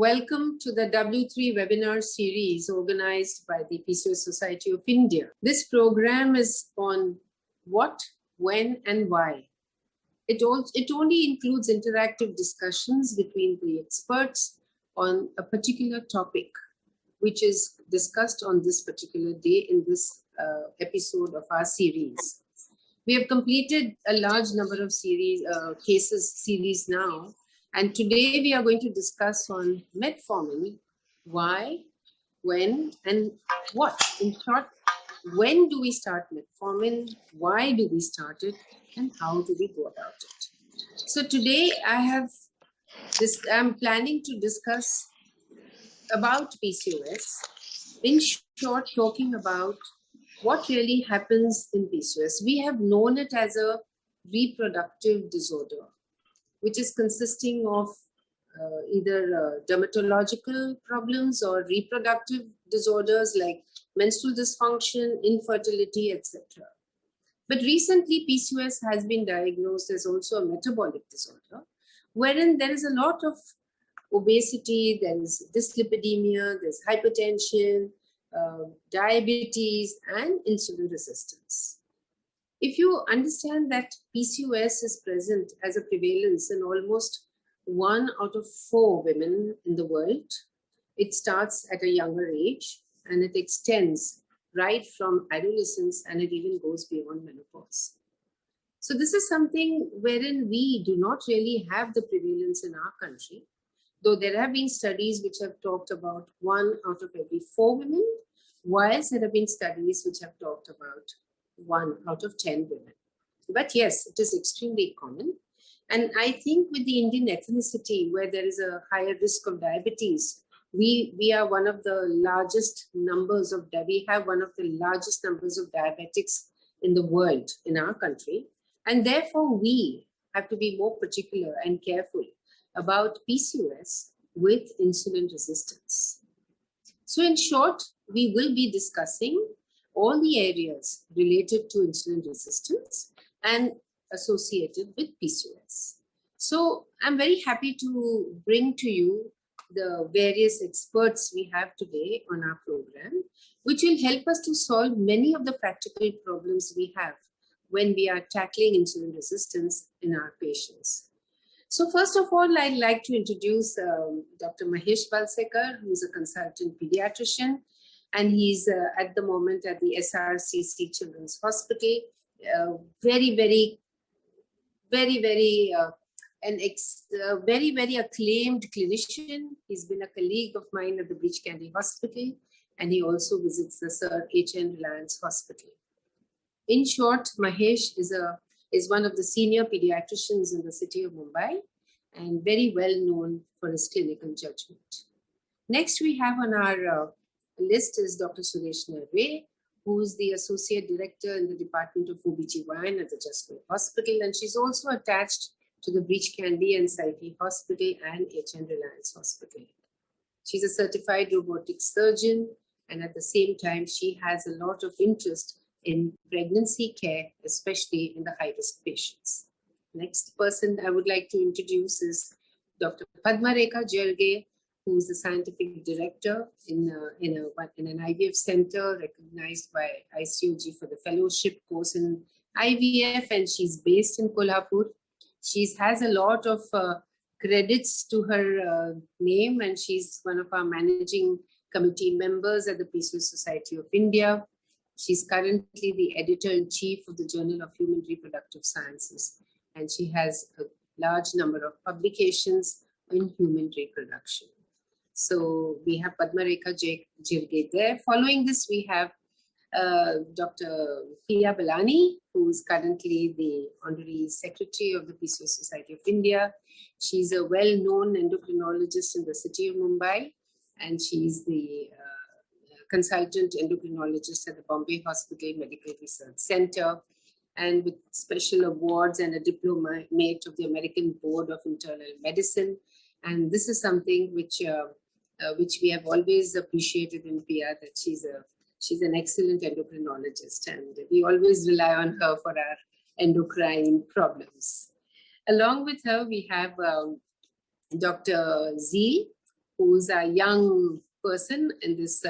Welcome to the W3 webinar series organized by the PCOS Society of India. This program is on what, when, and why. It only includes interactive discussions between the experts on a particular topic, which is discussed on this particular day in this episode of our series. We have completed a large number of cases series now. And today we are going to discuss on metformin, why, when, and what. In short, when do we start metformin, why do we start it, and how do we go about it? So today I'm planning to discuss about PCOS. In short, talking about what really happens in PCOS. We have known it as a reproductive disorder, which is consisting of either dermatological problems or reproductive disorders like menstrual dysfunction, infertility, etc. But recently, PCOS has been diagnosed as also a metabolic disorder, wherein there is a lot of obesity, there is dyslipidemia, there's hypertension, diabetes, and insulin resistance. If you understand that PCOS is present as a prevalence in almost 1 out of 4 women in the world, it starts at a younger age and it extends right from adolescence and it even goes beyond menopause. So this is something wherein we do not really have the prevalence in our country, though there have been studies which have talked about 1 out of every 4 women, whilst there have been studies which have talked about 1 out of 10 women. But yes, it is extremely common. And I think with the Indian ethnicity, where there is a higher risk of diabetes, we are one of the largest numbers of, we have one of the largest numbers of diabetics in the world, in our country. And therefore, we have to be more particular and careful about PCOS with insulin resistance. So in short, we will be discussing all the areas related to insulin resistance and associated with PCOS. So I'm very happy to bring to you the various experts we have today on our program, which will help us to solve many of the practical problems we have when we are tackling insulin resistance in our patients. So first of all, I'd like to introduce Dr. Mahesh Balsekar, who is a consultant pediatrician, and he's at the moment at the SRCC Children's Hospital. Very acclaimed clinician. He's been a colleague of mine at the Breach Candy Hospital, and he also visits the Sir H.N. Reliance Hospital. In short, Mahesh is one of the senior pediatricians in the city of Mumbai and very well known for his clinical judgment. Next, we have on our list is Dr. Sudeshna, who is the Associate Director in the Department of OBGYN at the Justway Hospital, and she's also attached to the Breach Candy and Psyche Hospital and H.N. Reliance Hospital. She's a certified robotic surgeon, and at the same time, she has a lot of interest in pregnancy care, especially in the high-risk patients. Next person I would like to introduce is Dr. Padma Rekha Jirge, who is the scientific director in an IVF center recognized by ICOG for the fellowship course in IVF, and she's based in Kolhapur. She has a lot of credits to her name, and she's one of our managing committee members at the PCOS Society of India. She's currently the editor-in-chief of the Journal of Human Reproductive Sciences, and she has a large number of publications in human reproduction. So we have Padma Rekha Jirge there. Following this, we have Dr. Piya Ballani, who is currently the Honorary Secretary of the PCOS Society of India. She's a well-known endocrinologist in the city of Mumbai, and she's the consultant endocrinologist at the Bombay Hospital Medical Research Center, and with special awards and a diplomate of the American Board of Internal Medicine. And this is something which we have always appreciated in Piya, that she's an excellent endocrinologist, and we always rely on her for our endocrine problems. Along with her, we have Dr. Zeel, who's a young person in this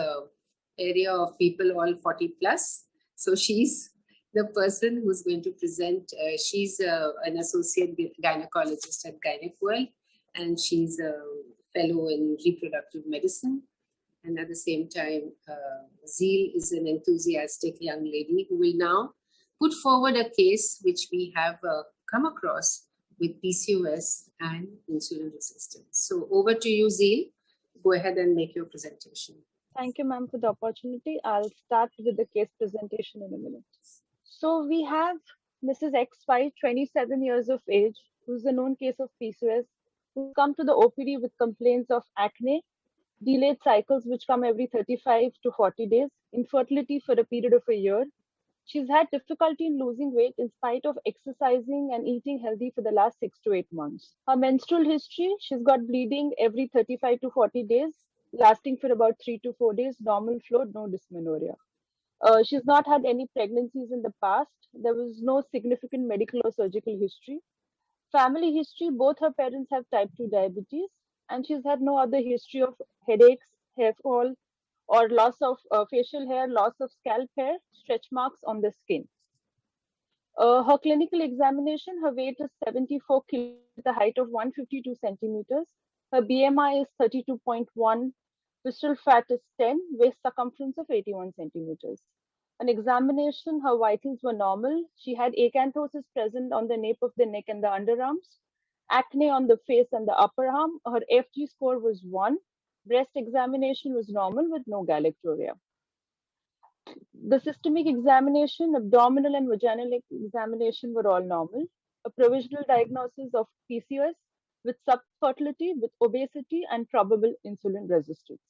area of people all 40 plus. So she's the person who's going to present. She's an associate gynecologist at GynecWorld, and she's a fellow in reproductive medicine. And at the same time, Zeel is an enthusiastic young lady who will now put forward a case which we have come across with PCOS and insulin resistance. So over to you, Zeel. Go ahead and make your presentation. Thank you, ma'am, for the opportunity. I'll start with the case presentation in a minute. So we have Mrs. XY, 27 years of age, who's a known case of PCOS, who come to the OPD with complaints of acne, delayed cycles which come every 35 to 40 days, infertility for a period of a year. She's had difficulty in losing weight in spite of exercising and eating healthy for the last 6 to 8 months. Her menstrual history, she's got bleeding every 35 to 40 days, lasting for about 3 to 4 days, normal flow, no dysmenorrhea. She's not had any pregnancies in the past. There was no significant medical or surgical history. Family history, both her parents have type 2 diabetes, and she's had no other history of headaches, hair fall, or loss of facial hair, loss of scalp hair, stretch marks on the skin. Her clinical examination, her weight is 74 kilos, the height of 152 centimeters. Her BMI is 32.1, visceral fat is 10, waist circumference of 81 centimeters. An examination, her vitals were normal. She had acanthosis present on the nape of the neck and the underarms, acne on the face and the upper arm. Her FG score was 1. Breast examination was normal with no galactorrhea. The systemic examination, abdominal and vaginal examination were all normal. A provisional diagnosis of PCOS with subfertility, with obesity, and probable insulin resistance.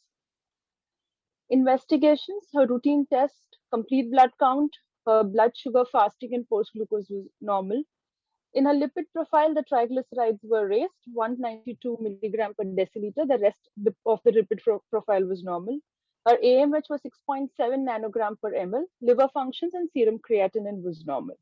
Investigations, her routine test, complete blood count, her blood sugar fasting and post-glucose was normal. In her lipid profile, the triglycerides were raised, 192 milligram per deciliter. The rest of the lipid profile was normal. Her AMH was 6.7 nanogram per ml. Liver functions and serum creatinine was normal.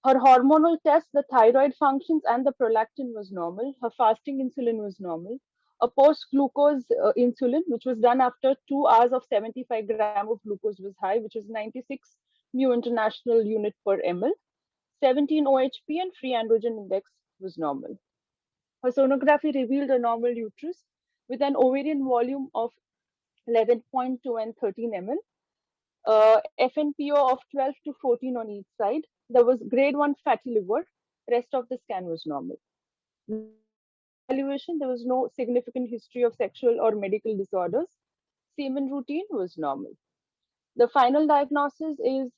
Her hormonal tests, the thyroid functions and the prolactin was normal. Her fasting insulin was normal. A post-glucose insulin, which was done after 2 hours of 75 gram of glucose was high, which was 96 mu international unit per ml. 17 OHP and free androgen index was normal. Her sonography revealed a normal uterus with an ovarian volume of 11.2 and 13 ml. FNPO of 12 to 14 on each side. There was grade 1 fatty liver. Rest of the scan was normal. Evaluation, there was no significant history of sexual or medical disorders. Semen routine was normal. The final diagnosis is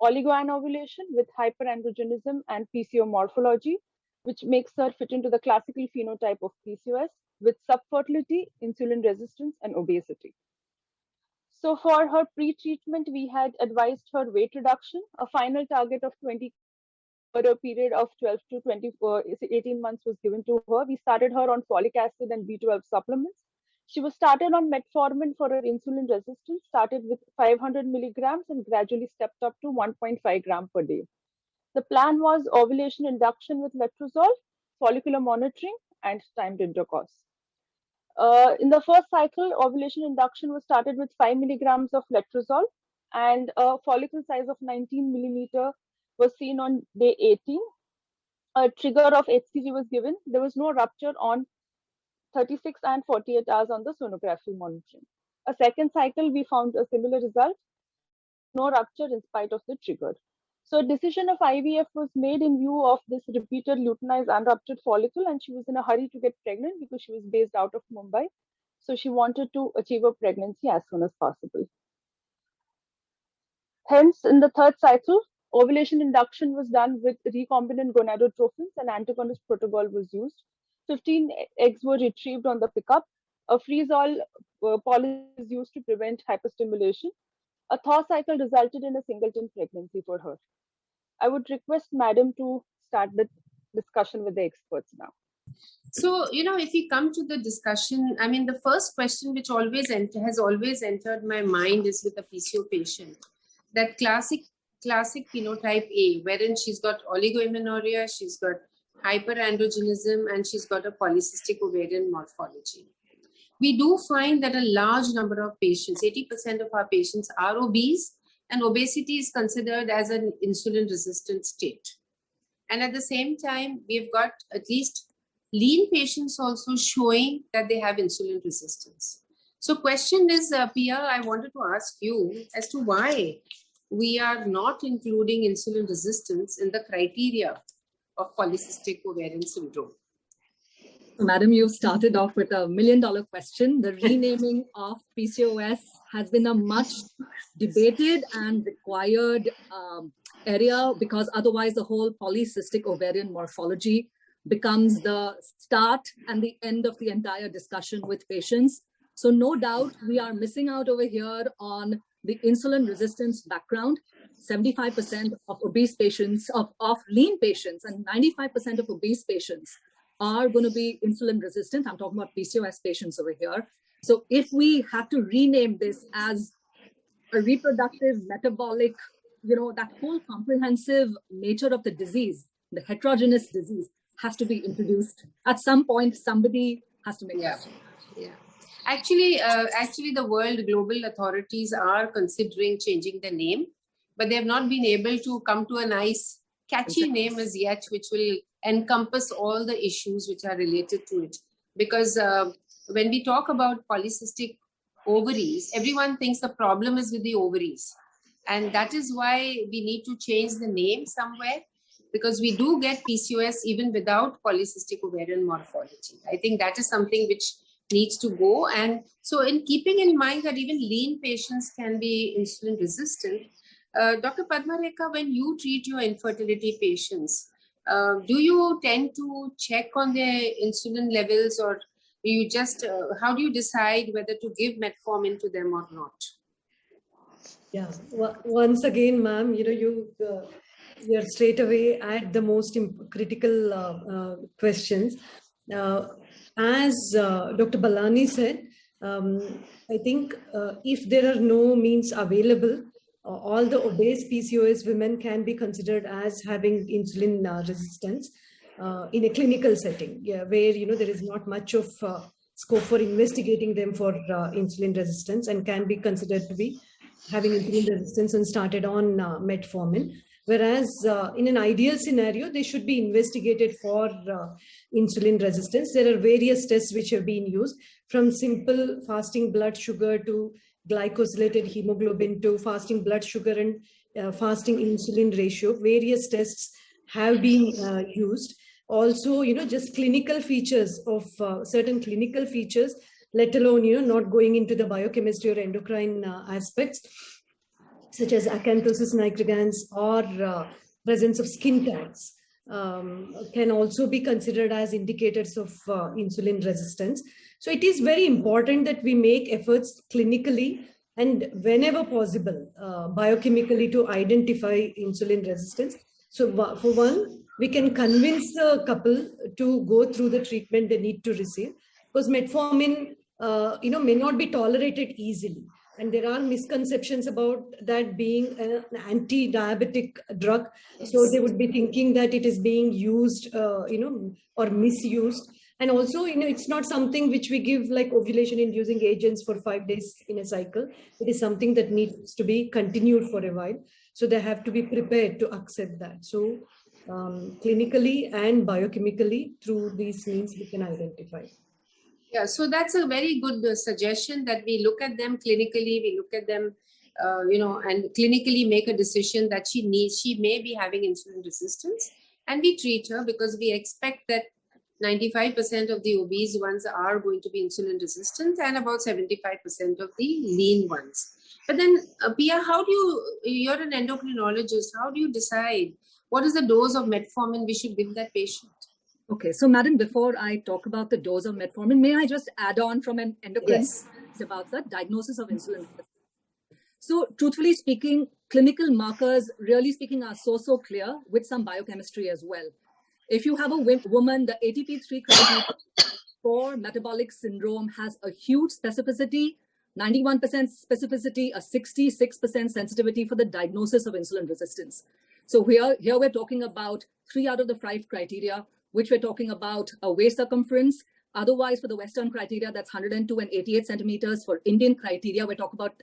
oligoanovulation with hyperandrogenism and PCO morphology, which makes her fit into the classical phenotype of PCOS with subfertility, insulin resistance, and obesity. So for her pre-treatment, we had advised her weight reduction, a final target of 20 for a period of 12 to 18 months was given to her. We started her on folic acid and B12 supplements. She was started on metformin for her insulin resistance, started with 500 milligrams and gradually stepped up to 1.5 gram per day. The plan was ovulation induction with letrozole, follicular monitoring, and timed intercourse. In the first cycle, ovulation induction was started with 5 milligrams of letrozole, and a follicle size of 19 millimeter was seen on day 18. A trigger of HCG was given. There was no rupture on 36 and 48 hours on the sonography monitoring. A second cycle, we found a similar result, no rupture in spite of the trigger. So a decision of IVF was made in view of this repeated luteinized unruptured follicle, and she was in a hurry to get pregnant because she was based out of Mumbai. So she wanted to achieve a pregnancy as soon as possible. Hence, in the third cycle, ovulation induction was done with recombinant gonadotrophins and antagonist protocol was used. 15 eggs were retrieved on the pickup. A freeze-all policy is used to prevent hyperstimulation. A thaw cycle resulted in a singleton pregnancy for her. I would request Madam to start the discussion with the experts now. So, if we come to the discussion, I mean, the first question which has always entered my mind is with a PCO patient, that classic phenotype A, wherein she's got oligoamenorrhea, she's got hyperandrogenism, and she's got a polycystic ovarian morphology. we do find that a large number of patients, 80% of our patients are obese, and obesity is considered as an insulin resistant state. And at the same time, we've got at least lean patients also showing that they have insulin resistance. So question is, Piya, I wanted to ask you as to why we are not including insulin resistance in the criteria of polycystic ovarian syndrome. Madam, you started off with $1 million question. The renaming of PCOS has been a much debated and required area, because otherwise the whole polycystic ovarian morphology becomes the start and the end of the entire discussion with patients. So no doubt we are missing out over here on the insulin resistance background. 75% of obese patients, of lean patients, and 95% of obese patients are going to be insulin resistant. I'm talking about PCOS patients over here. So if we have to rename this as a reproductive, metabolic, that whole comprehensive nature of the disease, the heterogeneous disease, has to be introduced. At some point, somebody has to make that. Yeah. Actually, the world global authorities are considering changing the name, but they have not been able to come to a nice, catchy name as yet, which will encompass all the issues which are related to it. Because when we talk about polycystic ovaries, everyone thinks the problem is with the ovaries. And that is why we need to change the name somewhere, because we do get PCOS even without polycystic ovarian morphology. I think that is something which needs to go. And so in keeping in mind that even lean patients can be insulin resistant, Dr. Padma, Rekha, when you treat your infertility patients, do you tend to check on their insulin levels, or you just, how do you decide whether to give metformin to them or not? Yeah, once again, ma'am, you're straight away at the most critical questions. As Dr. Ballani said, I think if there are no means available, all the obese PCOS women can be considered as having insulin resistance in a clinical setting, where there is not much of scope for investigating them for insulin resistance, and can be considered to be having insulin resistance and started on metformin. Whereas in an ideal scenario, they should be investigated for insulin resistance. There are various tests which have been used, from simple fasting blood sugar to glycosylated hemoglobin to fasting blood sugar and fasting insulin ratio. Various tests have been used. Also, just clinical features of certain clinical features, let alone, not going into the biochemistry or endocrine aspects, such as acanthosis nigricans or presence of skin tags, can also be considered as indicators of insulin resistance. So it is very important that we make efforts clinically and whenever possible, biochemically, to identify insulin resistance. So for one, we can convince the couple to go through the treatment they need to receive, because metformin, may not be tolerated easily. And there are misconceptions about that being an anti-diabetic drug. So they would be thinking that it is being used, or misused. And also, it's not something which we give like ovulation-inducing agents for 5 days in a cycle. It is something that needs to be continued for a while. So they have to be prepared to accept that. So clinically and biochemically, through these means, we can identify. Yeah, so that's a very good suggestion, that we look at them clinically, we look at them, and clinically make a decision that she may be having insulin resistance, and we treat her, because we expect that 95% of the obese ones are going to be insulin resistant and about 75% of the lean ones. But then, Piya, you're an endocrinologist, how do you decide what is the dose of metformin we should give that patient? Okay, so madam, before I talk about the dose of metformin, may I just add on from an endocrinologist about the diagnosis of insulin resistance? So truthfully speaking, clinical markers, really speaking, are so clear, with some biochemistry as well. If you have a woman, the ATP3 criteria for metabolic syndrome has a huge specificity, 91% specificity, a 66% sensitivity for the diagnosis of insulin resistance. So here we're talking about 3 out of the 5 criteria, which we're talking about a waist circumference, Otherwise, for the Western criteria, that's 102 and 88 centimeters. For Indian criteria, we talk about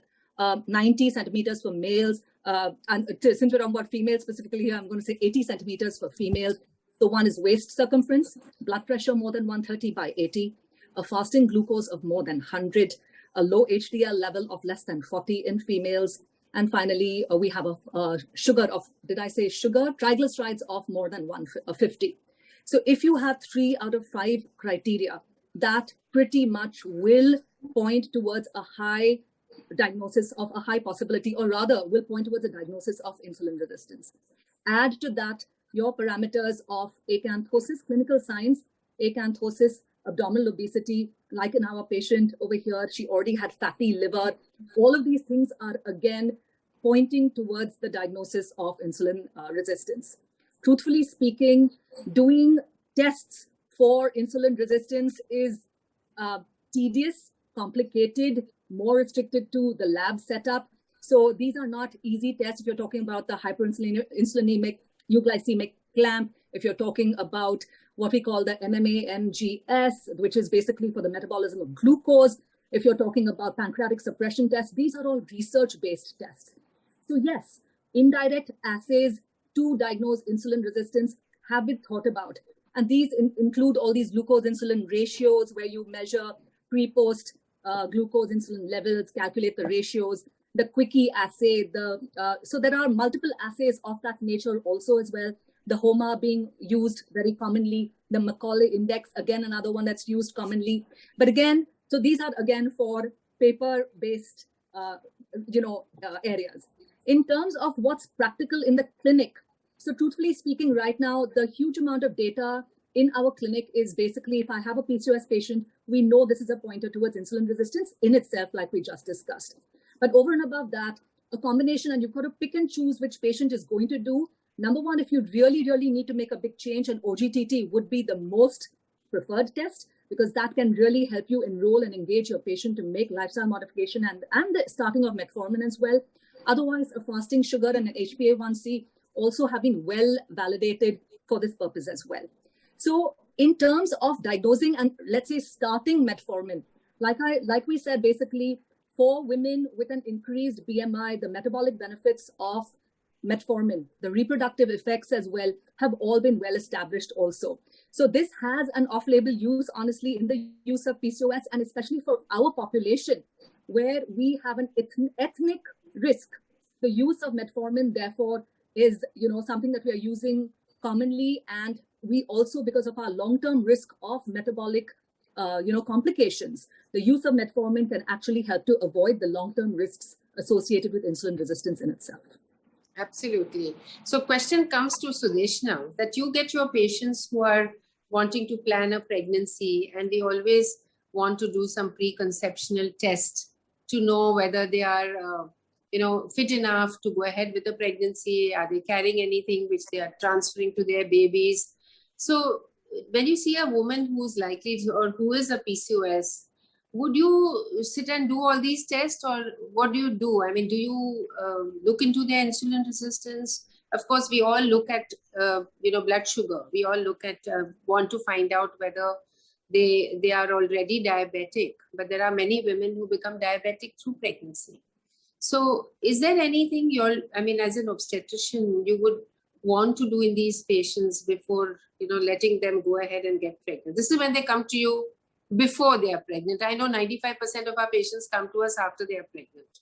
90 centimeters for males. And since we're talking about females specifically here, I'm going to say 80 centimeters for females. So one is waist circumference, blood pressure more than 130 by 80, a fasting glucose of more than 100, a low HDL level of less than 40 in females. And finally, we have a sugar of, did I say sugar? Triglycerides of more than 150. So if you have 3 out of 5 criteria, that pretty much will point towards a high diagnosis of a high possibility, or rather will point towards a diagnosis of insulin resistance. Add to that your parameters of acanthosis, clinical signs, acanthosis, abdominal obesity, like in our patient over here, she already had fatty liver. All of these things are again pointing towards the diagnosis of insulin resistance. Truthfully speaking, doing tests for insulin resistance is tedious, complicated, more restricted to the lab setup. So these are not easy tests. If you're talking about the hyperinsulinemic euglycemic clamp, if you're talking about what we call the MMAMGS, which is basically for the metabolism of glucose, if you're talking about pancreatic suppression tests, these are all research-based tests. So yes, indirect assays to diagnose insulin resistance have been thought about. And these include all these glucose-insulin ratios where you measure pre-post glucose insulin levels, calculate the ratios, the quickie assay, so there are multiple assays of that nature also as well. The HOMA being used very commonly, the Macaulay index, again, another one that's used commonly. But again, so these are again for paper-based, areas. In terms of what's practical in the clinic, so truthfully speaking, right now, the huge amount of data in our clinic is basically, if I have a PCOS patient, we know this is a pointer towards insulin resistance in itself, like we just discussed. But over and above that, a combination, and you've got to pick and choose which patient is going to do. Number one, if you really, really need to make a big change, an OGTT would be the most preferred test, because that can really help you enroll and engage your patient to make lifestyle modification and the starting of metformin as well. Otherwise, a fasting sugar and an HbA1c also have been well validated for this purpose as well. So in terms of diagnosing and let's say starting metformin, like we said, basically for women with an increased BMI, the metabolic benefits of metformin, the reproductive effects as well, have all been well established also. So this has an off-label use, honestly, in the use of PCOS, and especially for our population, where we have an ethnic risk. The use of metformin, therefore, is something that we are using commonly, and we also, because of our long-term risk of metabolic complications, the use of metformin can actually help to avoid the long-term risks associated with insulin resistance in itself. Absolutely. So question comes to Sudeshna, that you get your patients who are wanting to plan a pregnancy and they always want to do some preconceptional test to know whether they are fit enough to go ahead with the pregnancy. Are they carrying anything which they are transferring to their babies? So when you see a woman who's likely to, or who is a PCOS, would you sit and do all these tests, or what do you do? I mean, do you look into their insulin resistance? Of course, we all look at, blood sugar. We all look at, want to find out whether they are already diabetic. But there are many women who become diabetic through pregnancy. So is there anything as an obstetrician, you would want to do in these patients before, letting them go ahead and get pregnant? This is when they come to you before they are pregnant. I know 95% of our patients come to us after they are pregnant.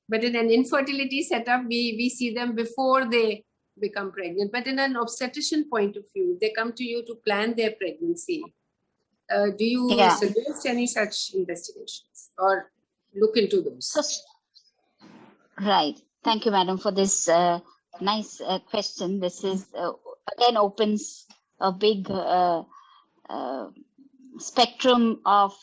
But in an infertility setup, we see them before they become pregnant. But in an obstetrician point of view, they come to you to plan their pregnancy. Do you suggest any such investigations or look into those? Right. Thank you, madam, for this nice question. This is again opens a big spectrum of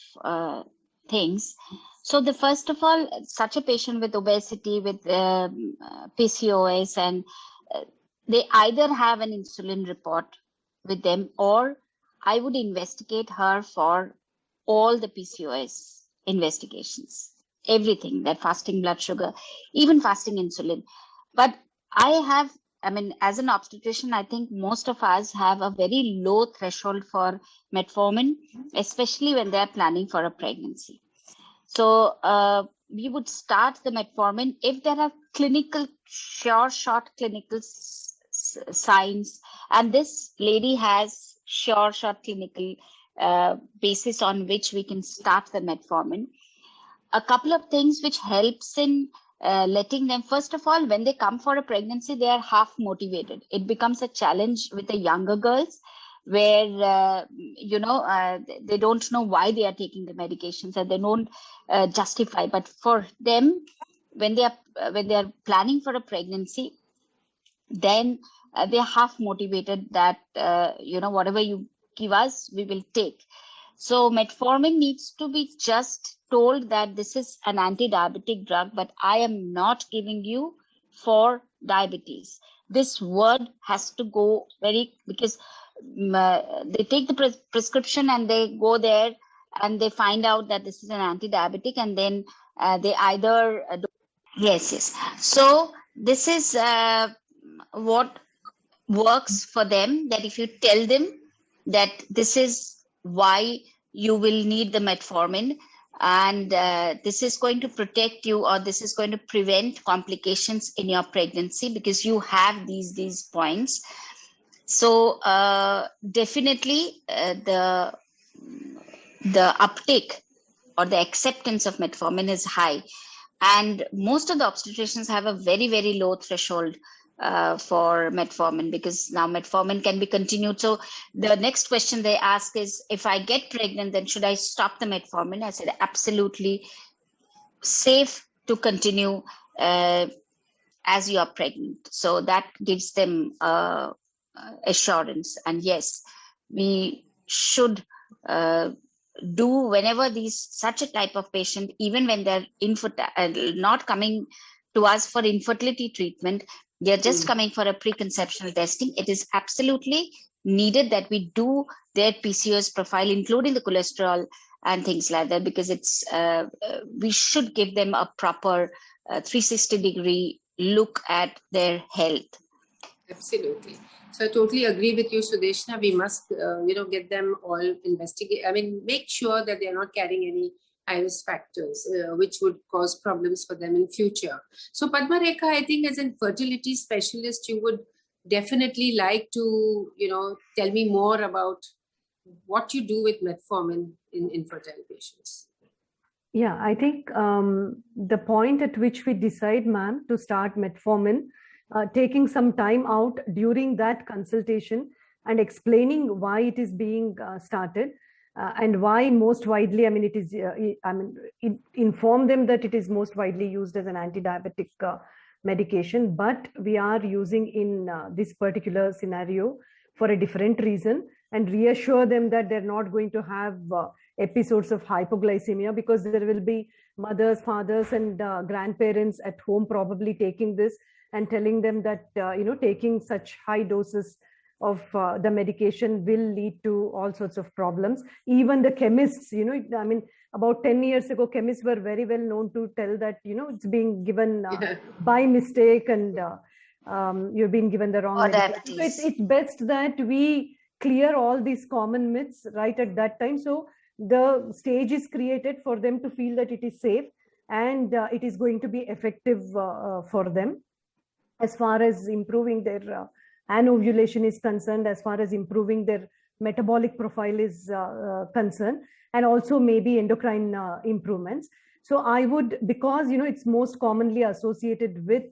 things. So the first of all, such a patient with obesity, with PCOS, and they either have an insulin report with them, or I would investigate her for all the PCOS investigations, everything, that fasting blood sugar, even fasting insulin. But I have I mean, as an obstetrician, I think most of us have a very low threshold for metformin, especially when they're planning for a pregnancy. So we would start the metformin if there are clinical, short clinical signs, and this lady has short clinical basis on which we can start the metformin. A couple of things which helps in letting them, first of all, when they come for a pregnancy, they are half motivated. It becomes a challenge with the younger girls where, they don't know why they are taking the medications and they don't justify. But for them, when they are planning for a pregnancy, then they are half motivated that, whatever you give us, we will take. So metformin needs to be just told that this is an anti-diabetic drug, but I am not giving you for diabetes. This word has to go because they take the prescription and they go there and they find out that this is an anti-diabetic, and then they either yes. So this is what works for them, that if you tell them that this is why you will need the metformin, and this is going to protect you, or this is going to prevent complications in your pregnancy because you have these points. So definitely the uptake or the acceptance of metformin is high, and most of the obstetricians have a very, very low threshold for metformin, because now metformin can be continued. So the next question they ask is, if I get pregnant, then should I stop the metformin? I said absolutely safe to continue as you are pregnant. So that gives them assurance. And yes, we should do whenever such a type of patient, even when they're not coming to us for infertility treatment, they're just coming for a preconceptional testing. It is absolutely needed that we do their PCOS profile, including the cholesterol and things like that, because it's we should give them a proper 360-degree look at their health. Absolutely. So I totally agree with you, Sudeshna. We must, get them all investigate. I mean, make sure that they're not carrying any high-risk factors, which would cause problems for them in future. So Padma, Rekha, I think as a fertility specialist, you would definitely like to, tell me more about what you do with metformin in infertile patients. Yeah, I think the point at which we decide, ma'am, to start metformin, taking some time out during that consultation and explaining why it is being started and why most widely, inform them that it is most widely used as an anti-diabetic medication, but we are using in this particular scenario for a different reason, and reassure them that they're not going to have episodes of hypoglycemia, because there will be mothers, fathers, and grandparents at home probably taking this and telling them that, taking such high doses of the medication will lead to all sorts of problems. Even the chemists, about 10 years ago, chemists were very well known to tell that, it's being given by mistake, and you're being given the wrong medication. So it's best that we clear all these common myths right at that time. So the stage is created for them to feel that it is safe and it is going to be effective for them. As far as improving their anovulation is concerned, as far as improving their metabolic profile is concerned, and also maybe endocrine improvements. So I would, because it's most commonly associated with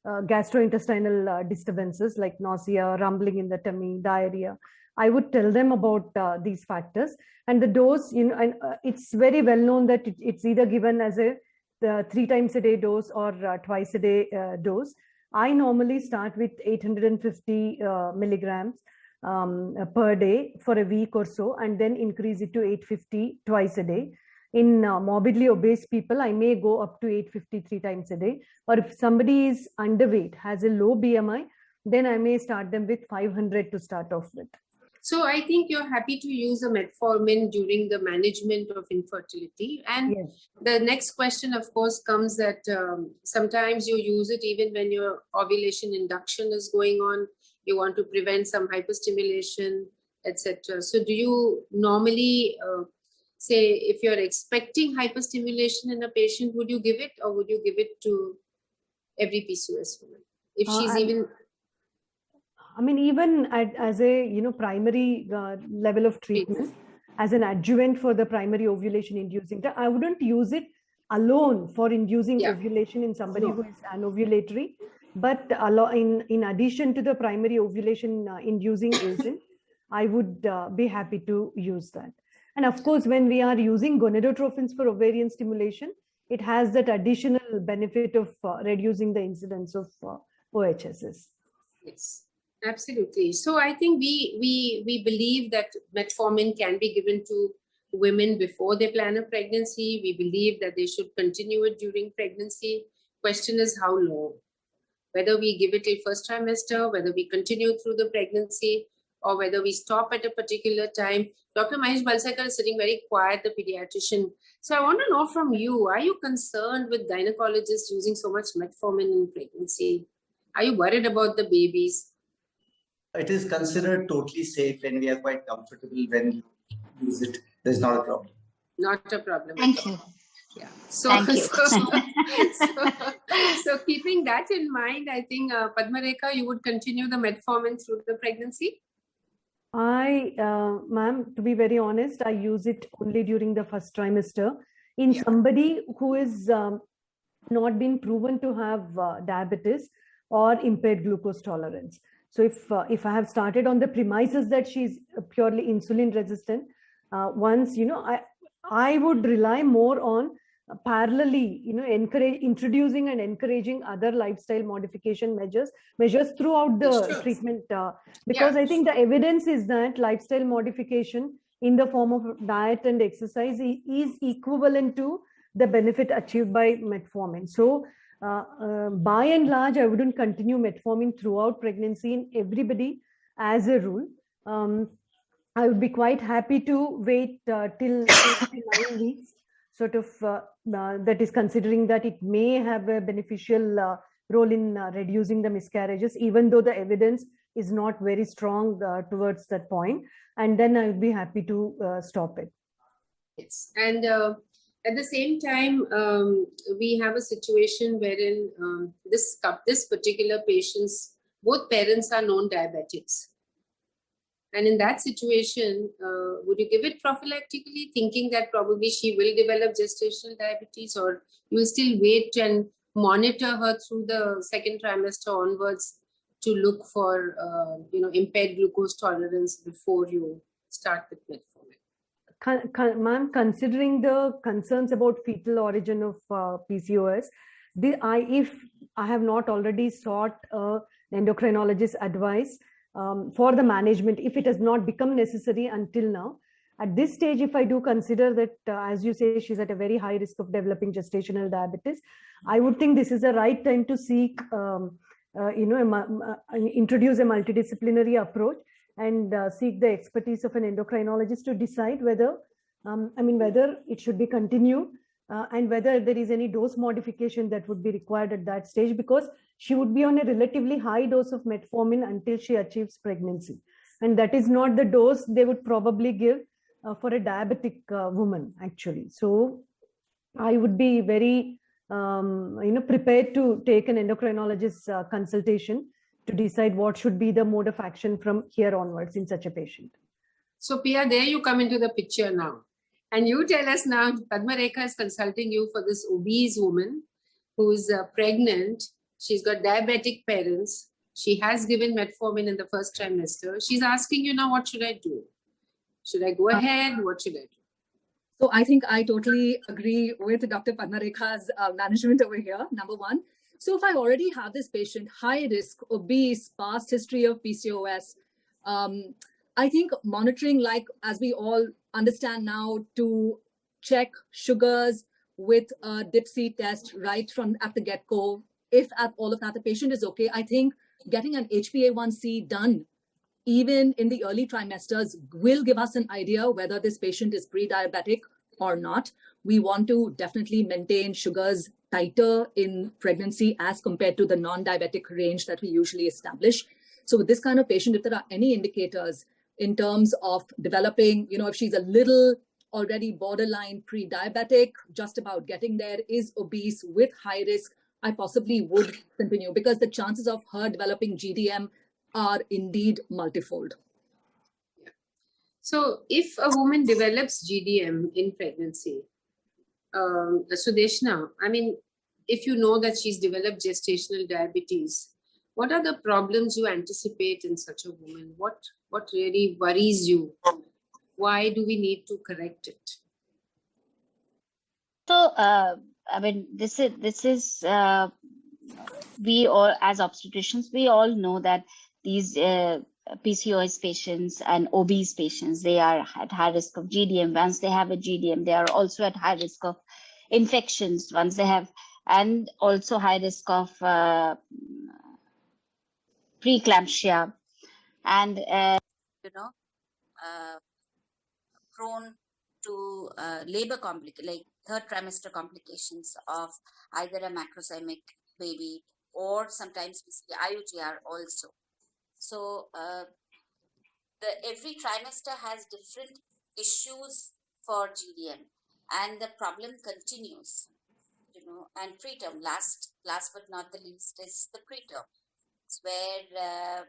gastrointestinal disturbances like nausea, rumbling in the tummy, diarrhea, I would tell them about these factors. And the dose, and it's very well known that it's either given as a 3 times a day dose or twice a day dose. I normally start with 850 milligrams per day for a week or so, and then increase it to 850 twice a day. In morbidly obese people, I may go up to 850 3 times a day. Or if somebody is underweight, has a low BMI, then I may start them with 500 to start off with. So I think you're happy to use a metformin during the management of infertility. And Yes. the next question, of course, comes that sometimes you use it even when your ovulation induction is going on. You want to prevent some hyperstimulation, etc. So do you normally say if you're expecting hyperstimulation in a patient, would you give it, or would you give it to every PCOS woman? If she's even... I mean, even as a primary level of treatment, as an adjuvant for the primary ovulation inducing, I wouldn't use it alone for inducing ovulation in somebody who is anovulatory, but in addition to the primary ovulation inducing agent, I would be happy to use that. And of course, when we are using gonadotrophins for ovarian stimulation, it has that additional benefit of reducing the incidence of OHSS. Yes. Absolutely. So I think we believe that metformin can be given to women before they plan a pregnancy. We believe that they should continue it during pregnancy. Question is how long? Whether we give it till first trimester, whether we continue through the pregnancy, or whether we stop at a particular time. Dr. Mahesh Balsekar is sitting very quiet, the pediatrician. So I want to know from you, are you concerned with gynecologists using so much metformin in pregnancy? Are you worried about the babies? It is considered totally safe and we are quite comfortable when you use it. There's not a problem. Not a problem. Thank you. Yeah. So, Thank you. So keeping that in mind, I think Padma Rekha, you would continue the metformin through the pregnancy? Ma'am, to be very honest, I use it only during the first trimester in somebody who is not been proven to have diabetes or impaired glucose tolerance. So if I have started on the premises that she's purely insulin resistant, once, I would rely more on parallelly, introducing and encouraging other lifestyle modification measures throughout the treatment, because I think the evidence is that lifestyle modification in the form of diet and exercise is equivalent to the benefit achieved by metformin. So by and large, I wouldn't continue metformin throughout pregnancy in everybody as a rule. I would be quite happy to wait till 9 weeks, sort of that is considering that it may have a beneficial role in reducing the miscarriages, even though the evidence is not very strong towards that point. And then I would be happy to stop it. Yes. And at the same time, we have a situation wherein this particular patient's both parents are known diabetics. And in that situation, would you give it prophylactically, thinking that probably she will develop gestational diabetes, or you will still wait and monitor her through the second trimester onwards to look for, impaired glucose tolerance before you start with metformin? Ma'am, considering the concerns about fetal origin of PCOS, if I have not already sought an endocrinologist's advice for the management, if it has not become necessary until now, at this stage, if I do consider that, as you say, she's at a very high risk of developing gestational diabetes, I would think this is the right time to seek, introduce a multidisciplinary approach and seek the expertise of an endocrinologist to decide whether, whether it should be continued and whether there is any dose modification that would be required at that stage, because she would be on a relatively high dose of metformin until she achieves pregnancy. And that is not the dose they would probably give for a diabetic woman, actually. So I would be very, prepared to take an endocrinologist's consultation to decide what should be the mode of action from here onwards in such a patient. So Piya, there you come into the picture now. And you tell us now, Padma Rekha is consulting you for this obese woman who is pregnant. She's got diabetic parents. She has given metformin in the first trimester. She's asking you now, what should I do? Should I go ahead? What should I do? So I think I totally agree with Dr. Padma Rekha's management over here, number one. So if I already have this patient, high risk, obese, past history of PCOS, I think monitoring, like as we all understand now, to check sugars with a DIPSI test right from at the get-go, if at all of that the patient is okay, I think getting an HbA1c done even in the early trimesters, will give us an idea whether this patient is pre-diabetic or not. We want to definitely maintain sugars tighter in pregnancy as compared to the non-diabetic range that we usually establish. So with this kind of patient, if there are any indicators in terms of developing, if she's a little already borderline pre-diabetic, just about getting there, is obese with high risk, I possibly would continue, because the chances of her developing GDM are indeed multifold. Yeah. So if a woman develops GDM in pregnancy, Sudeshna, I mean, if you know that she's developed gestational diabetes, what are the problems you anticipate in such a woman? What really worries you? Why do we need to correct it? So, I mean, this is we all, as obstetricians, we all know that these PCOS patients and obese patients, they are at high risk of GDM. Once they have a GDM, they are also at high risk of infections once they have, and also high risk of preeclampsia, and prone to labor like third trimester complications of either a macrozymic baby, or sometimes we see IUGR also. So every trimester has different issues for GDM, and the problem continues, and preterm, last but not the least, is the preterm. It's where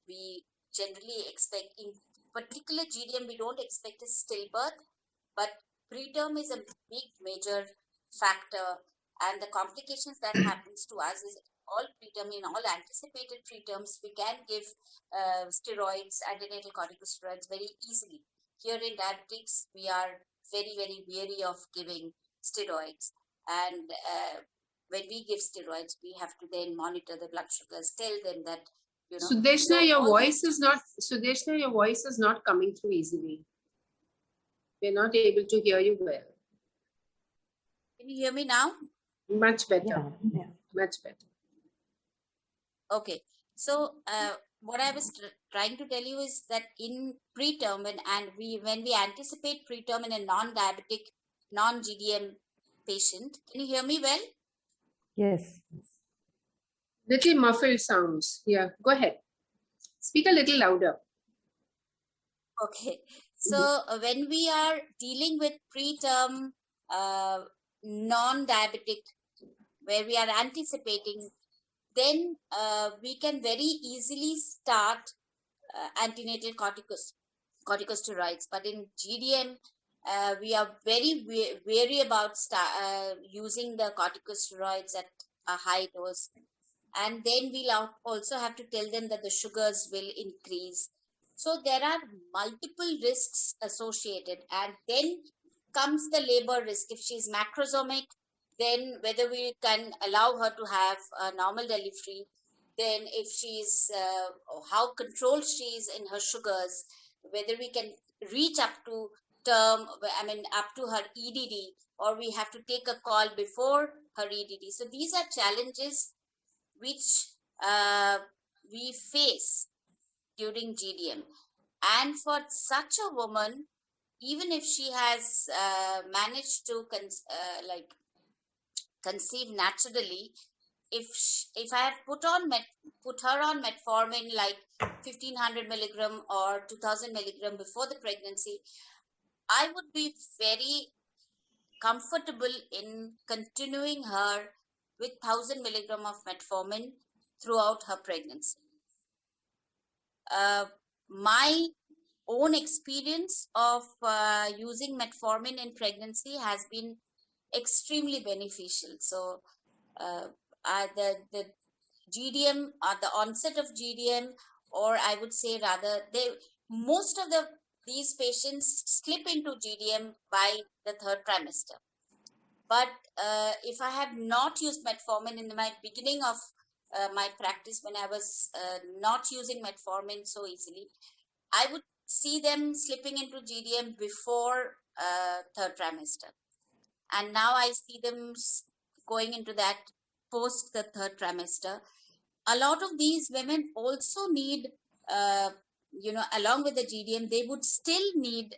we generally expect, in particular GDM, we don't expect a stillbirth, but preterm is a big major factor, and the complications that happens to us is all preterm. In all anticipated preterms, we can give steroids, antenatal corticosteroids very easily. Here in diabetics, we are very, very wary of giving steroids, and when we give steroids, we have to then monitor the blood sugars, tell them that, Sudeshna, your voice is not coming through easily. We're not able to hear you well. Can you hear me now? Much better. Yeah. Much better. Okay. So what I was trying to tell you is that in preterm, when we anticipate preterm in a non-diabetic, non-GDM patient, can you hear me well? Yes. Little muffled sounds. Yeah, go ahead. Speak a little louder. Okay. So when we are dealing with preterm non-diabetic, where we are anticipating, then we can very easily start antenatal corticosteroids. But in GDM, we are very wary about using the corticosteroids at a high dose. And then we'll also have to tell them that the sugars will increase. So there are multiple risks associated. And then comes the labor risk. If she's macrosomic, then whether we can allow her to have a normal delivery, then if she's, how controlled she is in her sugars, whether we can reach up to up to her EDD, or we have to take a call before her EDD. So these are challenges which we face during GDM. And for such a woman, even if she has managed to conceive naturally, if I have put her on metformin like 1500 milligram or 2000 milligram before the pregnancy, I would be very comfortable in continuing her with 1000 milligram of metformin throughout her pregnancy. My own experience of using metformin in pregnancy has been extremely beneficial. So the GDM, the onset of GDM, or I would say rather, most of these patients slip into GDM by the third trimester. But if I have not used metformin in my beginning of my practice, when I was not using metformin so easily, I would see them slipping into GDM before third trimester. And now I see them going into that post the third trimester. A lot of these women also need along with the GDM, they would still need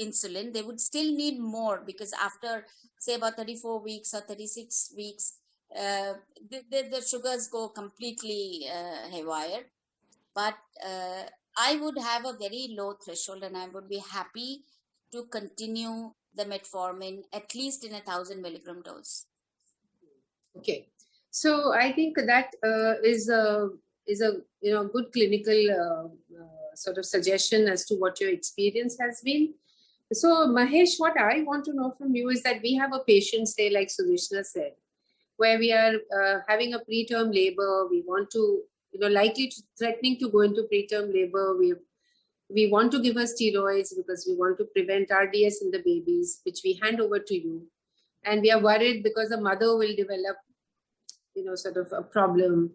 insulin. They would still need more, because after, say, about 34 weeks or 36 weeks, the sugars go completely haywire. But I would have a very low threshold, and I would be happy to continue the metformin at least in 1,000 milligram dose. Okay, so I think that is a good clinical sort of suggestion as to what your experience has been. So Mahesh, what I want to know from you is that we have a patient, say like Sudeshna said, where we are having a preterm labor. We want to, threatening to go into preterm labor. We want to give her steroids because we want to prevent RDS in the babies, which we hand over to you. And we are worried because the mother will develop, sort of a problem.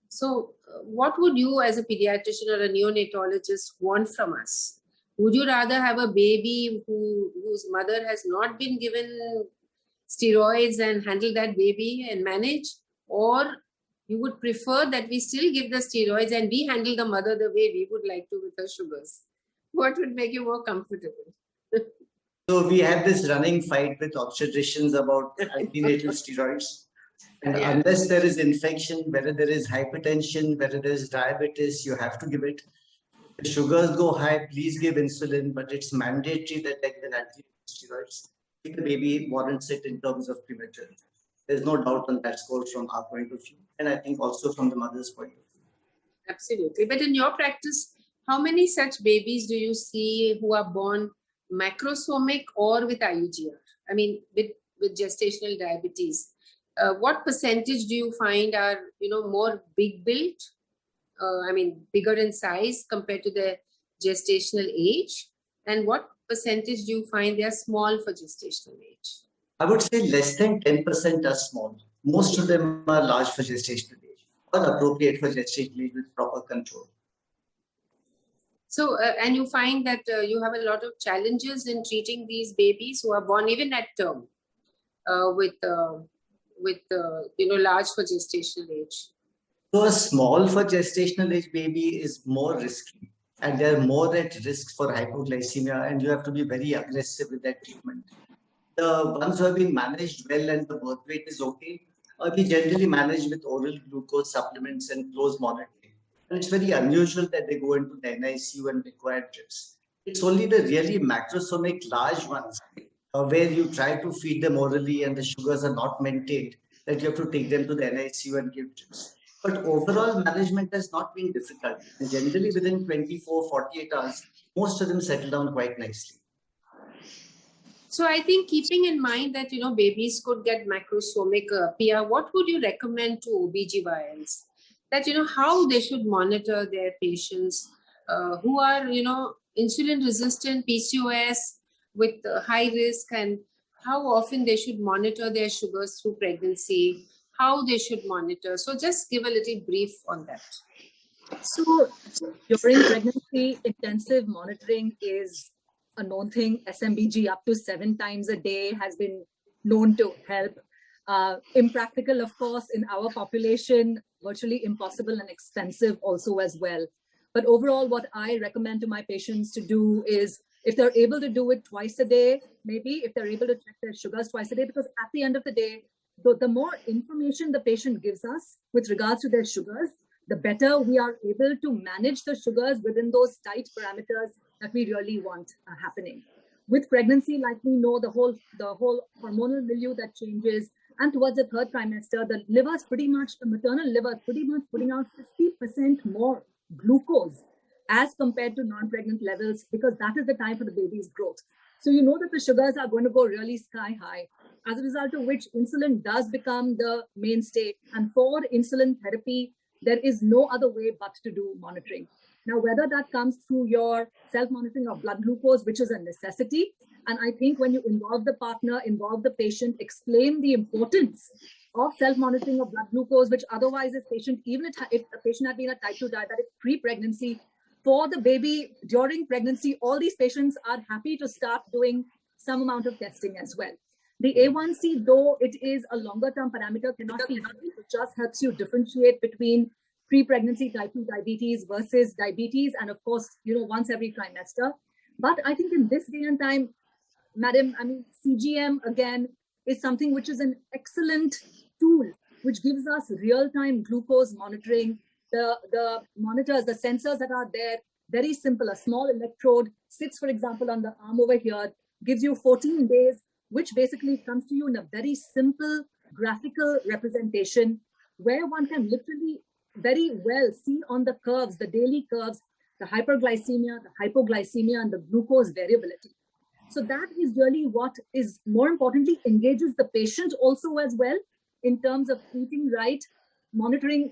So what would you as a pediatrician or a neonatologist want from us? Would you rather have a baby whose mother has not been given steroids and handle that baby and manage? Or you would prefer that we still give the steroids and we handle the mother the way we would like to with her sugars? What would make you more comfortable? So we have this running fight with obstetricians about antenatal steroids. And unless there is infection, whether there is hypertension, whether there is diabetes, you have to give it. If the sugars go high, please give insulin, but it's mandatory that take the antenatal steroids if the baby warrants it in terms of premature. There's no doubt on that score from our point of view, and I think also from the mother's point of view. Absolutely. But in your practice, how many such babies do you see who are born macrosomic or with IUGR? I mean, with gestational diabetes. What percentage do you find are, more big built? Bigger in size compared to the gestational age? And what percentage do you find they are small for gestational age? I would say less than 10% are small. Most of them are large for gestational age, or appropriate for gestational age with proper control. So, and you find that you have a lot of challenges in treating these babies who are born even at term with large for gestational age. So a small for gestational age baby is more risky, and they're more at risk for hypoglycemia, and you have to be very aggressive with that treatment. The ones who have been managed well and the birth weight is okay, we generally manage with oral glucose supplements and close monitoring. And it's very unusual that they go into the NICU and require drips. It's only the really macrosomic large ones where you try to feed them orally and the sugars are not maintained, that you have to take them to the NICU and give drips. But overall management has not been difficult. And generally within 24, 48 hours, most of them settle down quite nicely. So I think keeping in mind that, babies could get macrosomic, Piya, what would you recommend to OBGYNs? That, how they should monitor their patients who are, insulin resistant PCOS with high risk, and how often they should monitor their sugars through pregnancy, how they should monitor. So just give a little brief on that. So during pregnancy, intensive monitoring is a known thing. SMBG up to 7 times a day has been known to help. Impractical, of course, in our population, virtually impossible and expensive also as well. But overall, what I recommend to my patients to do is, if they're able to do it twice a day, maybe if they're able to check their sugars twice a day, because at the end of the day, the more information the patient gives us with regards to their sugars, the better we are able to manage the sugars within those tight parameters that we really want happening. With pregnancy, like we know, the whole hormonal milieu that changes, and towards the 3rd trimester, the liver's pretty much, the maternal liver is pretty much putting out 50% more glucose as compared to non-pregnant levels, because that is the time for the baby's growth. So you know that the sugars are going to go really sky high, as a result of which insulin does become the mainstay. And for insulin therapy, there is no other way but to do monitoring. Now, whether that comes through your self-monitoring of blood glucose, which is a necessity, and I think when you involve the partner, involve the patient, explain the importance of self-monitoring of blood glucose, which otherwise this patient, even if the patient had been a type 2 diabetic pre-pregnancy, for the baby during pregnancy, all these patients are happy to start doing some amount of testing as well. The A1C, though it is a longer term parameter, cannot be used. It just helps you differentiate between pre-pregnancy type 2 diabetes versus diabetes, and of course, once every trimester. But I think in this day and time, madam, I mean, CGM again is something which is an excellent tool, which gives us real-time glucose monitoring. The monitors, the sensors that are there, very simple. A small electrode sits, for example, on the arm over here, gives you 14 days, which basically comes to you in a very simple graphical representation where one can literally very well see on the curves, the daily curves, the hyperglycemia, the hypoglycemia, and the glucose variability. So that is really what is, more importantly, engages the patient also as well in terms of eating right, monitoring,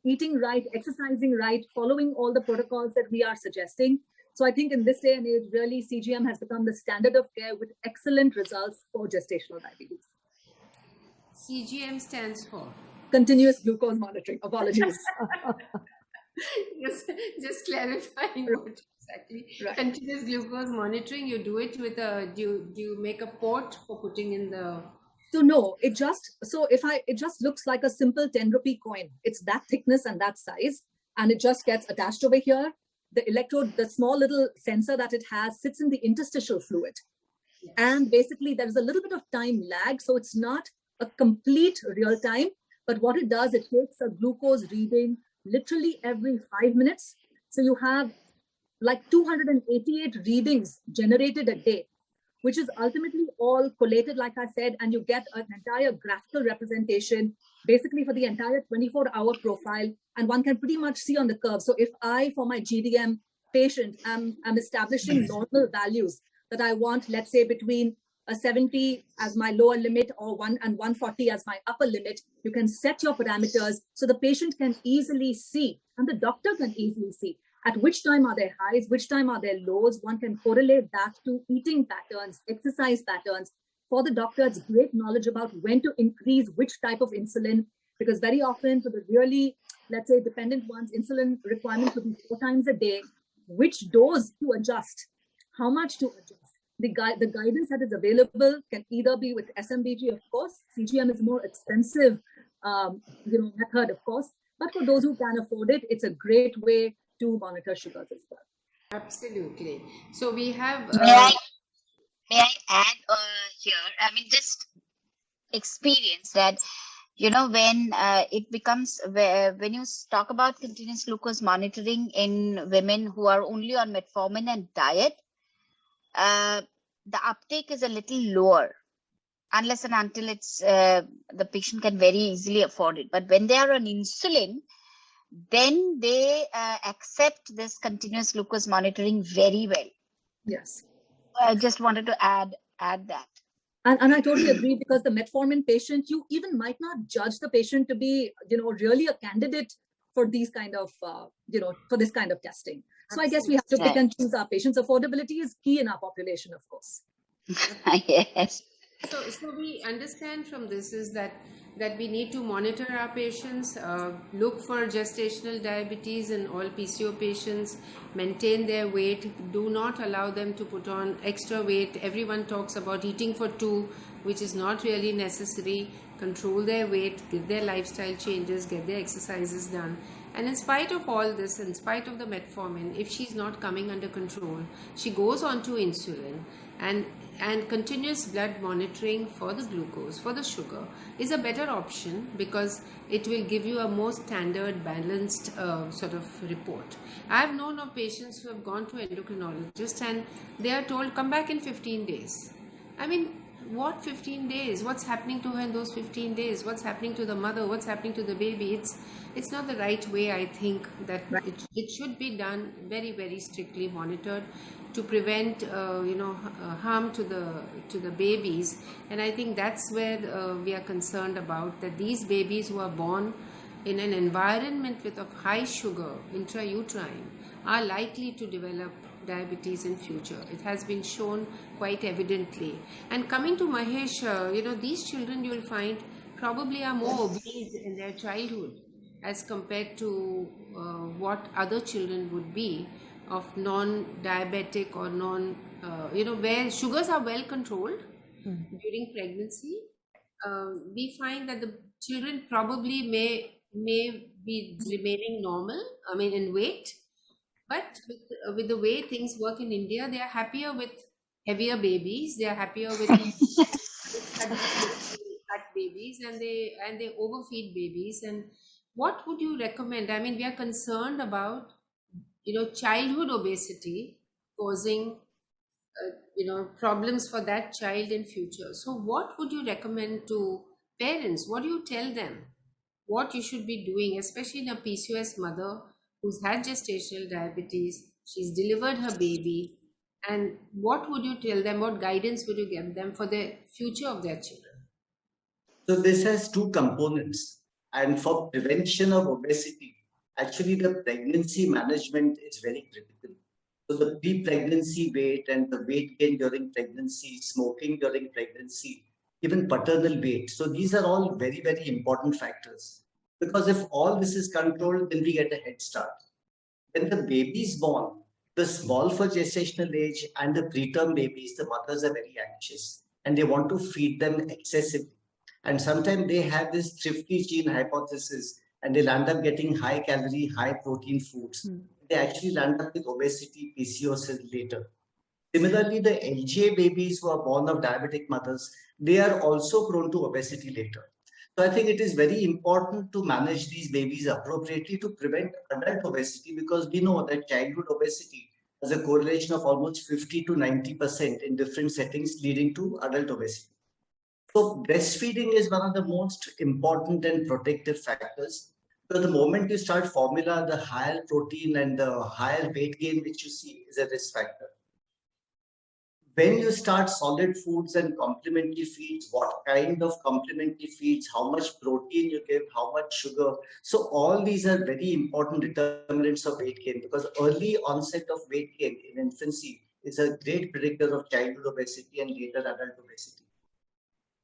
eating right, exercising right, following all the protocols that we are suggesting. So I think in this day and age, really CGM has become the standard of care with excellent results for gestational diabetes. CGM stands for? Continuous glucose monitoring. Apologies. just clarifying what exactly. Right. Continuous glucose monitoring, you do it with do you make a port for putting in the... So no, it just looks like a simple 10 rupee coin. It's that thickness and that size, and it just gets attached over here. The electrode, the small little sensor that it has sits in the interstitial fluid. Yes. And basically there is a little bit of time lag. So it's not a complete real time, but what it does, it takes a glucose reading literally every 5 minutes. So you have like 288 readings generated a day, which is ultimately all collated, like I said, and you get an entire graphical representation basically for the entire 24-hour profile, and one can pretty much see on the curve. So if I, for my GDM patient, am establishing normal values that I want, let's say between a 70 as my lower limit or 140 as my upper limit, you can set your parameters so the patient can easily see, and the doctor can easily see at which time are their highs, which time are their lows. One can correlate that to eating patterns, exercise patterns. For the doctor, it's great knowledge about when to increase which type of insulin, because very often for the really, let's say, dependent ones, insulin requirement could be 4 times a day. Which dose to adjust, how much to adjust. The guidance that is available can either be with SMBG, of course. CGM is a more expensive method, of course. But for those who can afford it, it's a great way to monitor sugars as well. Absolutely. So we have... May I add here, I mean, just experience that, when it becomes, when you talk about continuous glucose monitoring in women who are only on metformin and diet, the uptake is a little lower unless and until it's the patient can very easily afford it. But when they are on insulin, then they accept this continuous glucose monitoring very well. Yes. I just wanted to add that. And I totally agree, because the metformin patient, you even might not judge the patient to be, really a candidate for these kind of, for this kind of testing. So I guess we have to pick and choose our patients. Affordability is key in our population, of course. Yes. So we understand from this is that we need to monitor our patients, look for gestational diabetes in all PCO patients, maintain their weight, do not allow them to put on extra weight. Everyone talks about eating for 2, which is not really necessary. Control their weight, give their lifestyle changes, get their exercises done. And in spite of all this, in spite of the metformin, if she's not coming under control, she goes on to insulin, and continuous blood monitoring for the glucose, for the sugar, is a better option because it will give you a more standard, balanced sort of report. I've known of patients who have gone to endocrinologist and they are told, come back in 15 days. I mean, what 15 days? What's happening to her in those 15 days? What's happening to the mother? What's happening to the baby? It's not the right way. I think that it should be done very, very strictly monitored to prevent harm to the babies. And I think that's where we are concerned about, that these babies who are born in an environment with a high sugar intrauterine are likely to develop diabetes in future. It has been shown quite evidently. And coming to Mahesh, these children you will find probably are more obese in their childhood as compared to what other children would be of non-diabetic or where sugars are well controlled during pregnancy. We find that the children probably may be remaining normal, I mean, in weight. But with the way things work in India, they are happier with heavier babies. They are happier with fat babies, and they overfeed babies. And what would you recommend? I mean, we are concerned about childhood obesity causing problems for that child in future. So what would you recommend to parents? What do you tell them what you should be doing, especially in a PCOS mother who's had gestational diabetes, she's delivered her baby, and what would you tell them, what guidance would you give them for the future of their children? So this has two components, and for prevention of obesity, actually the pregnancy management is very critical. So the pre-pregnancy weight and the weight gain during pregnancy, smoking during pregnancy, even paternal weight. So these are all very, very important factors. Because if all this is controlled, then we get a head start. When the baby is born, the small for gestational age and the preterm babies, the mothers are very anxious and they want to feed them excessively. And sometimes they have this thrifty gene hypothesis and they'll end up getting high calorie, high protein foods. They actually land up with obesity, PCOS later. Similarly, the LGA babies who are born of diabetic mothers, they are also prone to obesity later. So I think it is very important to manage these babies appropriately to prevent adult obesity, because we know that childhood obesity has a correlation of almost 50 to 90% in different settings leading to adult obesity. So breastfeeding is one of the most important and protective factors. So the moment you start formula, the higher protein and the higher weight gain which you see is a risk factor. When you start solid foods and complementary feeds, what kind of complementary feeds, how much protein you give, how much sugar. So all these are very important determinants of weight gain, because early onset of weight gain in infancy is a great predictor of childhood obesity and later adult obesity.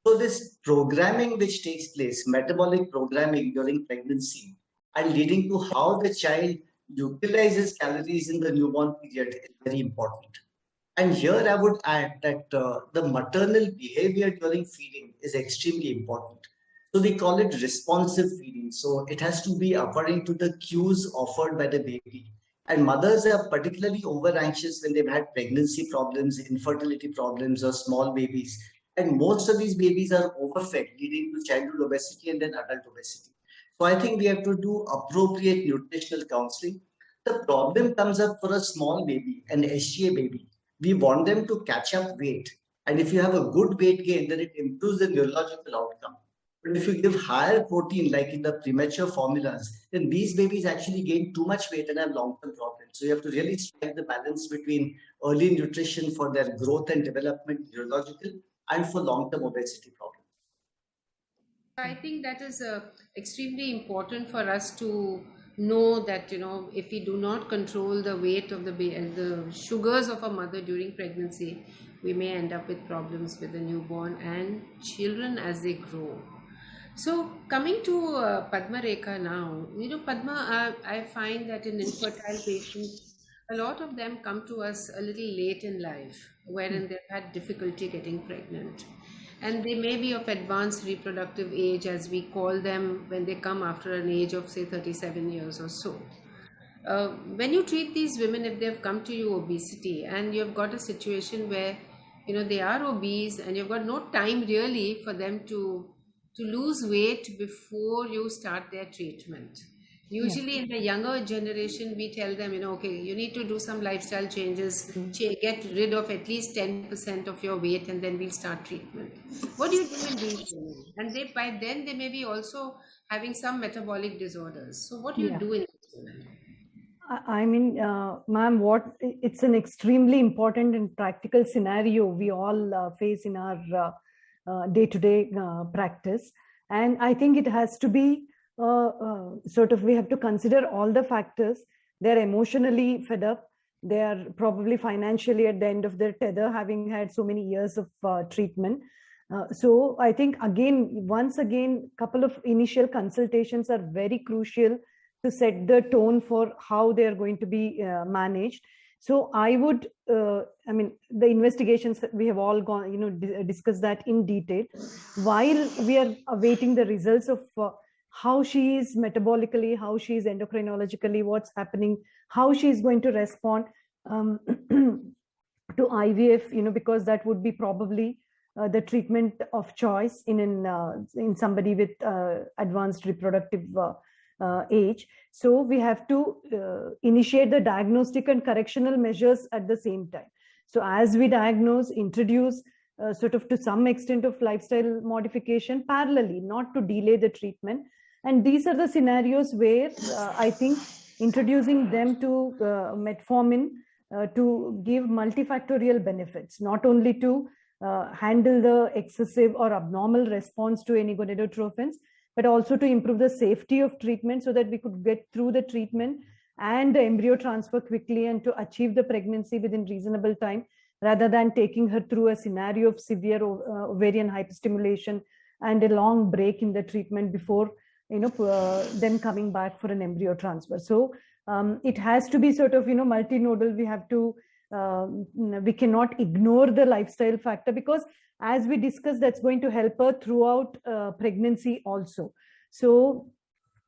So this programming which takes place, metabolic programming during pregnancy and leading to how the child utilizes calories in the newborn period is very important. And here I would add that the maternal behavior during feeding is extremely important. So we call it responsive feeding. So it has to be according to the cues offered by the baby. And mothers are particularly over anxious when they've had pregnancy problems, infertility problems, or small babies. And most of these babies are overfed, leading to childhood obesity and then adult obesity. So I think we have to do appropriate nutritional counseling. The problem comes up for a small baby, an SGA baby. We want them to catch up weight. And if you have a good weight gain, then it improves the neurological outcome. But if you give higher protein, like in the premature formulas, then these babies actually gain too much weight and have long-term problems. So you have to really strike the balance between early nutrition for their growth and development, neurological, and for long-term obesity problems. I think that is extremely important for us to know that, if we do not control the weight of the sugars of a mother during pregnancy, we may end up with problems with the newborn and children as they grow. So coming to Padma, Rekha now, Padma, I find that in infertile patients, a lot of them come to us a little late in life, wherein they've had difficulty getting pregnant. And they may be of advanced reproductive age, as we call them, when they come after an age of, say, 37 years or so. When you treat these women, if they've come to you obesity and you've got a situation where, they are obese and you've got no time really for them to lose weight before you start their treatment. Usually in the younger generation, we tell them, okay, you need to do some lifestyle changes, get rid of at least 10% of your weight, and then we'll start treatment. What do you do in these women? And by then they may be also having some metabolic disorders. So what do you do in these women? I mean, ma'am, it's an extremely important and practical scenario we all face in our day-to-day practice. And I think it has to be we have to consider all the factors. They're emotionally fed up. They are probably financially at the end of their tether, having had so many years of treatment. So I think once again, couple of initial consultations are very crucial to set the tone for how they are going to be managed. So I would, the investigations, we have all gone, discussed that in detail. While we are awaiting the results of how she is metabolically, how she is endocrinologically, what's happening, how she is going to respond to IVF, because that would be probably the treatment of choice in somebody with advanced reproductive age. So we have to initiate the diagnostic and correctional measures at the same time. So as we diagnose, introduce sort of to some extent of lifestyle modification parallelly, not to delay the treatment. And these are the scenarios where I think introducing them to metformin to give multifactorial benefits, not only to handle the excessive or abnormal response to any gonadotrophins, but also to improve the safety of treatment so that we could get through the treatment and the embryo transfer quickly and to achieve the pregnancy within reasonable time, rather than taking her through a scenario of severe ovarian hyperstimulation and a long break in the treatment before then coming back for an embryo transfer. So it has to be sort of multinodal. We have to we cannot ignore the lifestyle factor, because as we discussed, that's going to help her throughout pregnancy also. So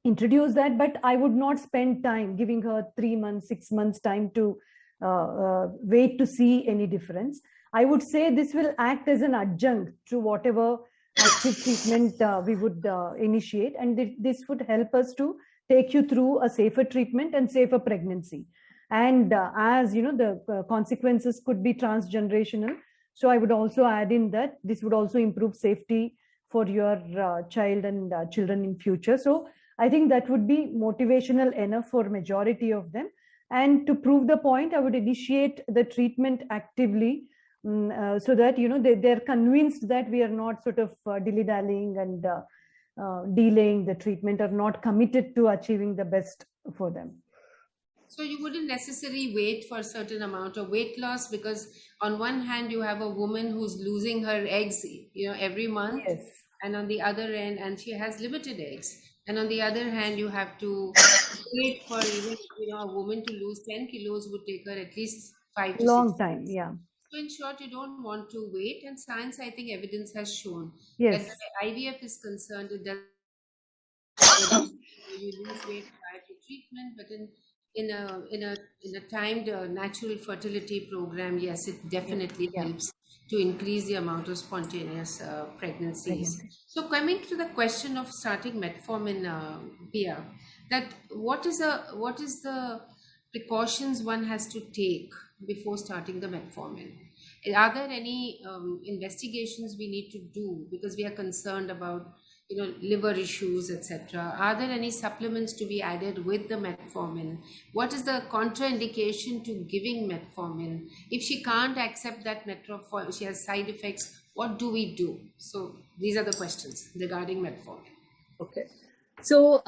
introduce that, but I would not spend time giving her 3 months, 6 months time to wait to see any difference. I would say this will act as an adjunct to whatever active treatment we would initiate, and this would help us to take you through a safer treatment and safer pregnancy. And as the consequences could be transgenerational, so I would also add in that this would also improve safety for your child and children in future. So I think that would be motivational enough for majority of them. And to prove the point, I would initiate the treatment actively, so that they're convinced that we are not sort of dilly-dallying and delaying the treatment, or not committed to achieving the best for them. So you wouldn't necessarily wait for a certain amount of weight loss, because on one hand you have a woman who's losing her eggs every month. Yes. And on the other end, and she has limited eggs, and on the other hand you have to wait for even a woman to lose 10 kilos would take her at least 5 to 6 long time. Yeah. So in short, you don't want to wait, and science, I think, evidence has shown Yes. that where IVF is concerned, it does you lose weight prior to treatment, but in a timed natural fertility program, yes, it definitely helps to increase the amount of spontaneous pregnancies. So coming to the question of starting metformin, Piya, that what is the precautions one has to take before starting the metformin? Are there any investigations we need to do because we are concerned about liver issues, etc.? Are there any supplements to be added with the metformin? What is the contraindication to giving metformin? If she can't accept that metformin, she has side effects, what do we do? So these are the questions regarding metformin. Okay. So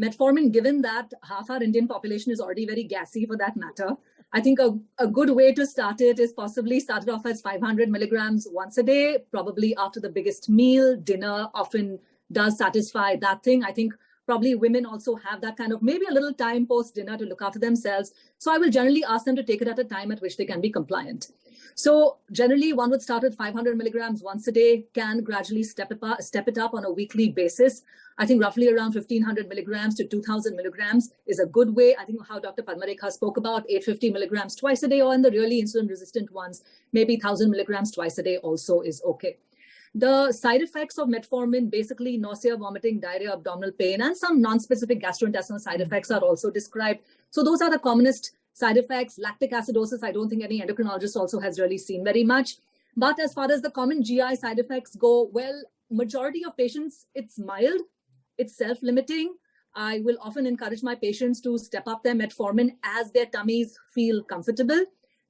metformin, given that half our Indian population is already very gassy for that matter, I think a good way to start it is possibly start it off as 500 milligrams once a day, probably after the biggest meal. Dinner often does satisfy that thing. I think probably women also have that kind of maybe a little time post dinner to look after themselves. So I will generally ask them to take it at a time at which they can be compliant. So generally one would start with 500 milligrams once a day, can gradually step it up on a weekly basis. I think roughly around 1500 milligrams to 2000 milligrams is a good way. I think how Dr. Padma Rekha spoke about 850 milligrams twice a day, or in the really insulin resistant ones, maybe 1000 milligrams twice a day also is okay. The side effects of metformin, basically nausea, vomiting, diarrhea, abdominal pain, and some non-specific gastrointestinal side effects are also described. So those are the commonest side effects. Lactic acidosis, I don't think any endocrinologist also has really seen very much. But as far as the common GI side effects go, well, majority of patients, it's mild, it's self-limiting. I will often encourage my patients to step up their metformin as their tummies feel comfortable.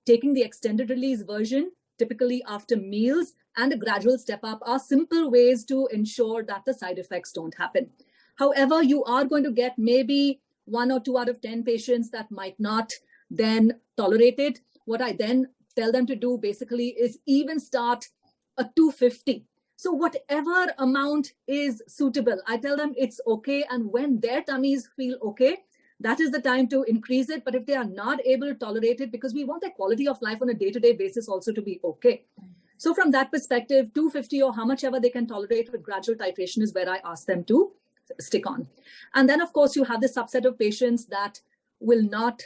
Taking the extended release version, typically after meals, and a gradual step up are simple ways to ensure that the side effects don't happen. However, you are going to get maybe 1 or 2 out of 10 patients that might not then tolerate it. What I then tell them to do basically is even start a 250. So whatever amount is suitable, I tell them it's okay. And when their tummies feel okay, that is the time to increase it. But if they are not able to tolerate it, because we want their quality of life on a day-to-day basis also to be okay. So from that perspective, 250 or how much ever they can tolerate with gradual titration is where I ask them to stick on. And then, of course, you have the subset of patients that will not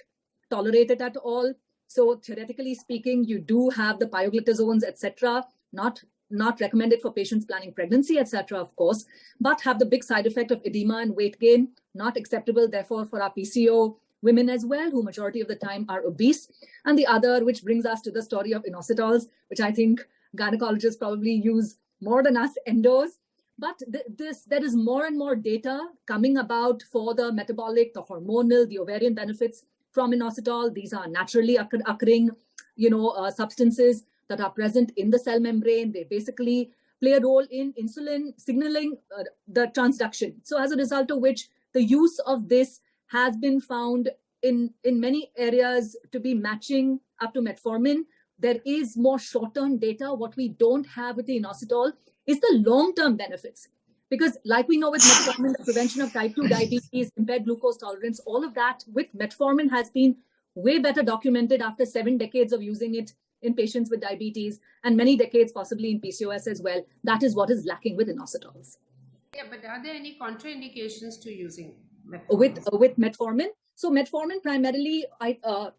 tolerate it at all. So theoretically speaking, you do have the pioglitazones, etc., not recommended for patients planning pregnancy, etc., of course, but have the big side effect of edema and weight gain, not acceptable, therefore, for our PCO women as well, who majority of the time are obese. And the other, which brings us to the story of inositols, which I think gynecologists probably use more than us endos. But there is more and more data coming about for the metabolic, the hormonal, the ovarian benefits from inositol. These are naturally occurring, substances that are present in the cell membrane. They basically play a role in insulin signaling the transduction. So as a result of which, the use of this has been found in many areas to be matching up to metformin. There is more short-term data. What we don't have with the inositol is the long-term benefits. Because like we know with metformin, the prevention of type 2 diabetes, impaired glucose tolerance, all of that with metformin has been way better documented after 7 decades of using it in patients with diabetes and many decades possibly in PCOS as well. That is what is lacking with inositols. Yeah, but are there any contraindications to using metformin? With metformin? So metformin primarily,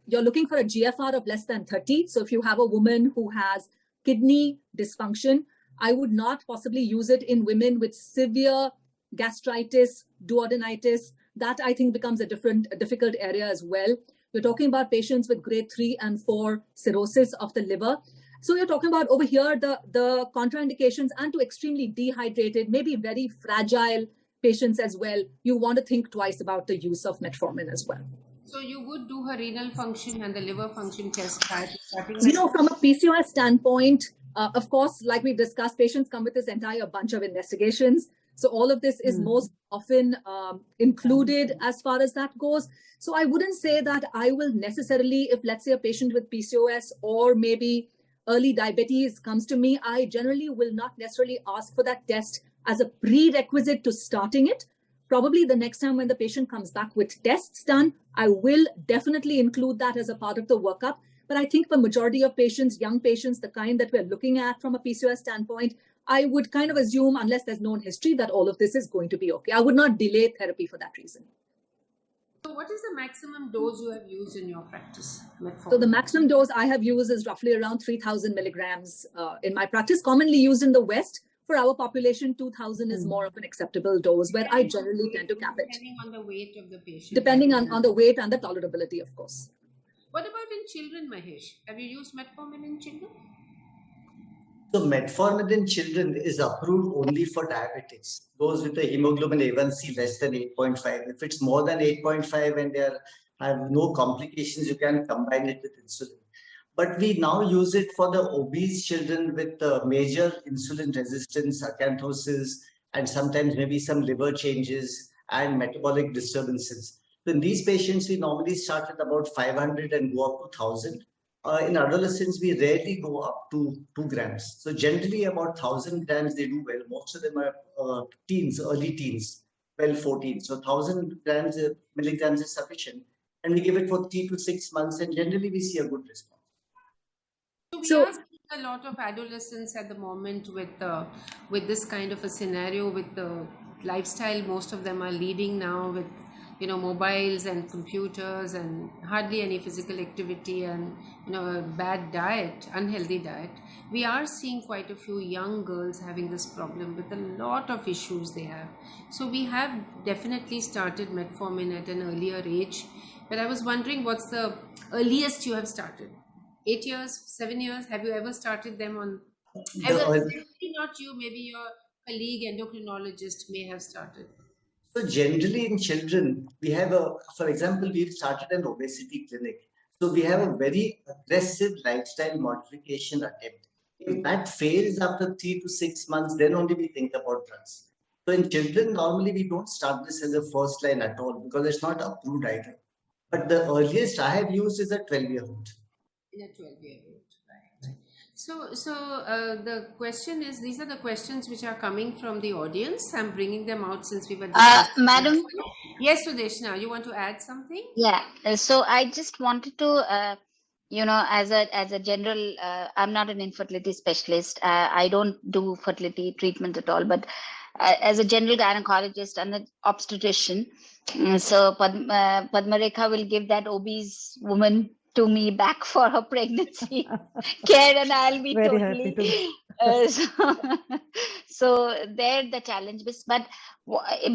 you're looking for a GFR of less than 30. So if you have a woman who has kidney dysfunction, I would not possibly use it in women with severe gastritis, duodenitis. That I think becomes a difficult area as well. You're talking about patients with grade 3 and 4 cirrhosis of the liver. So you're talking about over here, the contraindications, and to extremely dehydrated, maybe very fragile patients as well. You want to think twice about the use of metformin as well. So you would do her renal function and the liver function test prior to starting? From a PCOS standpoint, of course, like we've discussed, patients come with this entire bunch of investigations. So all of this is most often included as far as that goes. So I wouldn't say that I will necessarily, if let's say a patient with PCOS or maybe early diabetes comes to me, I generally will not necessarily ask for that test as a prerequisite to starting it. Probably the next time when the patient comes back with tests done, I will definitely include that as a part of the workup. But I think for majority of patients, young patients, the kind that we're looking at from a PCOS standpoint, I would kind of assume, unless there's known history, that all of this is going to be okay. I would not delay therapy for that reason. So what is the maximum dose you have used in your practice? So the maximum dose I have used is roughly around 3,000 milligrams in my practice, commonly used in the West. For our population, 2,000 is more of an acceptable dose, where I generally tend to cap it. Depending on the weight of the patient. Depending on the weight and the tolerability, of course. What about in children, Mahesh? Have you used metformin in children? So metformin in children is approved only for diabetics, those with a hemoglobin A1C less than 8.5. If it's more than 8.5 and they have no complications, you can combine it with insulin. But we now use it for the obese children with major insulin resistance, acanthosis, and sometimes maybe some liver changes and metabolic disturbances. So in these patients, we normally start at about 500 and go up to 1,000. In adolescents, we rarely go up to 2 grams. So generally about 1,000 grams, they do well. Most of them are teens, early teens, 12, 14. So 1,000 milligrams is sufficient. And we give it for 3 to 6 months, and generally we see a good response. So we are seeing a lot of adolescents at the moment with this kind of a scenario, with the lifestyle most of them are leading now with mobiles and computers and hardly any physical activity and a bad diet, unhealthy diet. We are seeing quite a few young girls having this problem with a lot of issues they have. So we have definitely started metformin at an earlier age, but I was wondering, what's the earliest you have started? 8 years, 7 years? Have you ever started them on? Maybe not you, maybe your colleague endocrinologist may have started. So generally in children, we have for example, we've started an obesity clinic. So we have a very aggressive lifestyle modification attempt. If that fails after 3 to 6 months, then only we think about drugs. So in children, normally we don't start this as a first line at all because it's not approved either. But the earliest I have used is a 12-year-old. In a 12-year-old, right. So the question is, these are the questions which are coming from the audience. I'm bringing them out since we were discussing. Madam? Yes, Sudeshna, you want to add something? Yeah, so I just wanted to, as a general, I'm not an infertility specialist. I don't do fertility treatment at all, but as a general gynecologist and an obstetrician. So Padma Rekha will give that obese woman to me back for her pregnancy care, and I'll be Very totally. happy to. So there the challenge is, but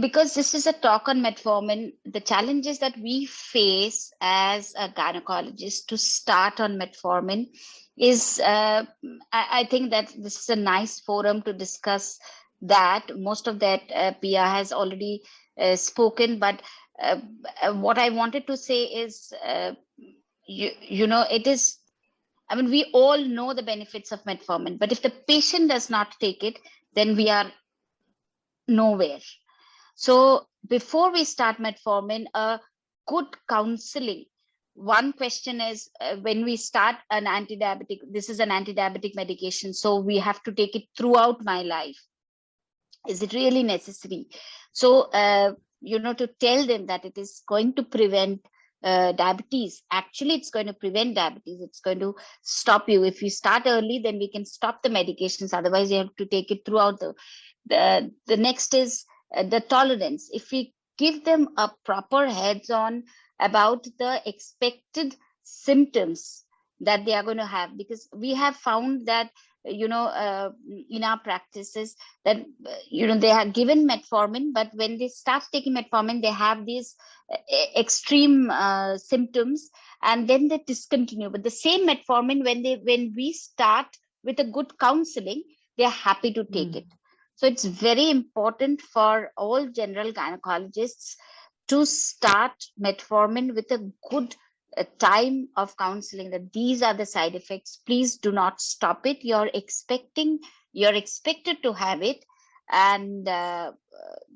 because this is a talk on metformin, the challenges that we face as a gynecologist to start on metformin is, I think that this is a nice forum to discuss that. Most of that Piya has already spoken, but what I wanted to say is, you know, it is, I mean, we all know the benefits of metformin, but if the patient does not take it, then we are nowhere. So before we start metformin, a good counseling. One question is, when we start an anti-diabetic, this is an anti-diabetic medication, so we have to take it throughout my life. Is it really necessary? So, you know, to tell them that it is going to prevent diabetes. Actually, it's going to prevent diabetes. It's going to stop you. If you start early, then we can stop the medications. Otherwise, you have to take it throughout the next is the tolerance. If we give them a proper heads-on about the expected symptoms that they are going to have, because we have found that, you know, in our practices that, you know, they are given metformin, but when they start taking metformin, they have these extreme symptoms, and then they discontinue. But the same metformin, when we start with a good counseling, they are happy to take it. So it's very important for all general gynecologists to start metformin with a good time of counseling, that these are the side effects. Please do not stop it. You're expected to have it, and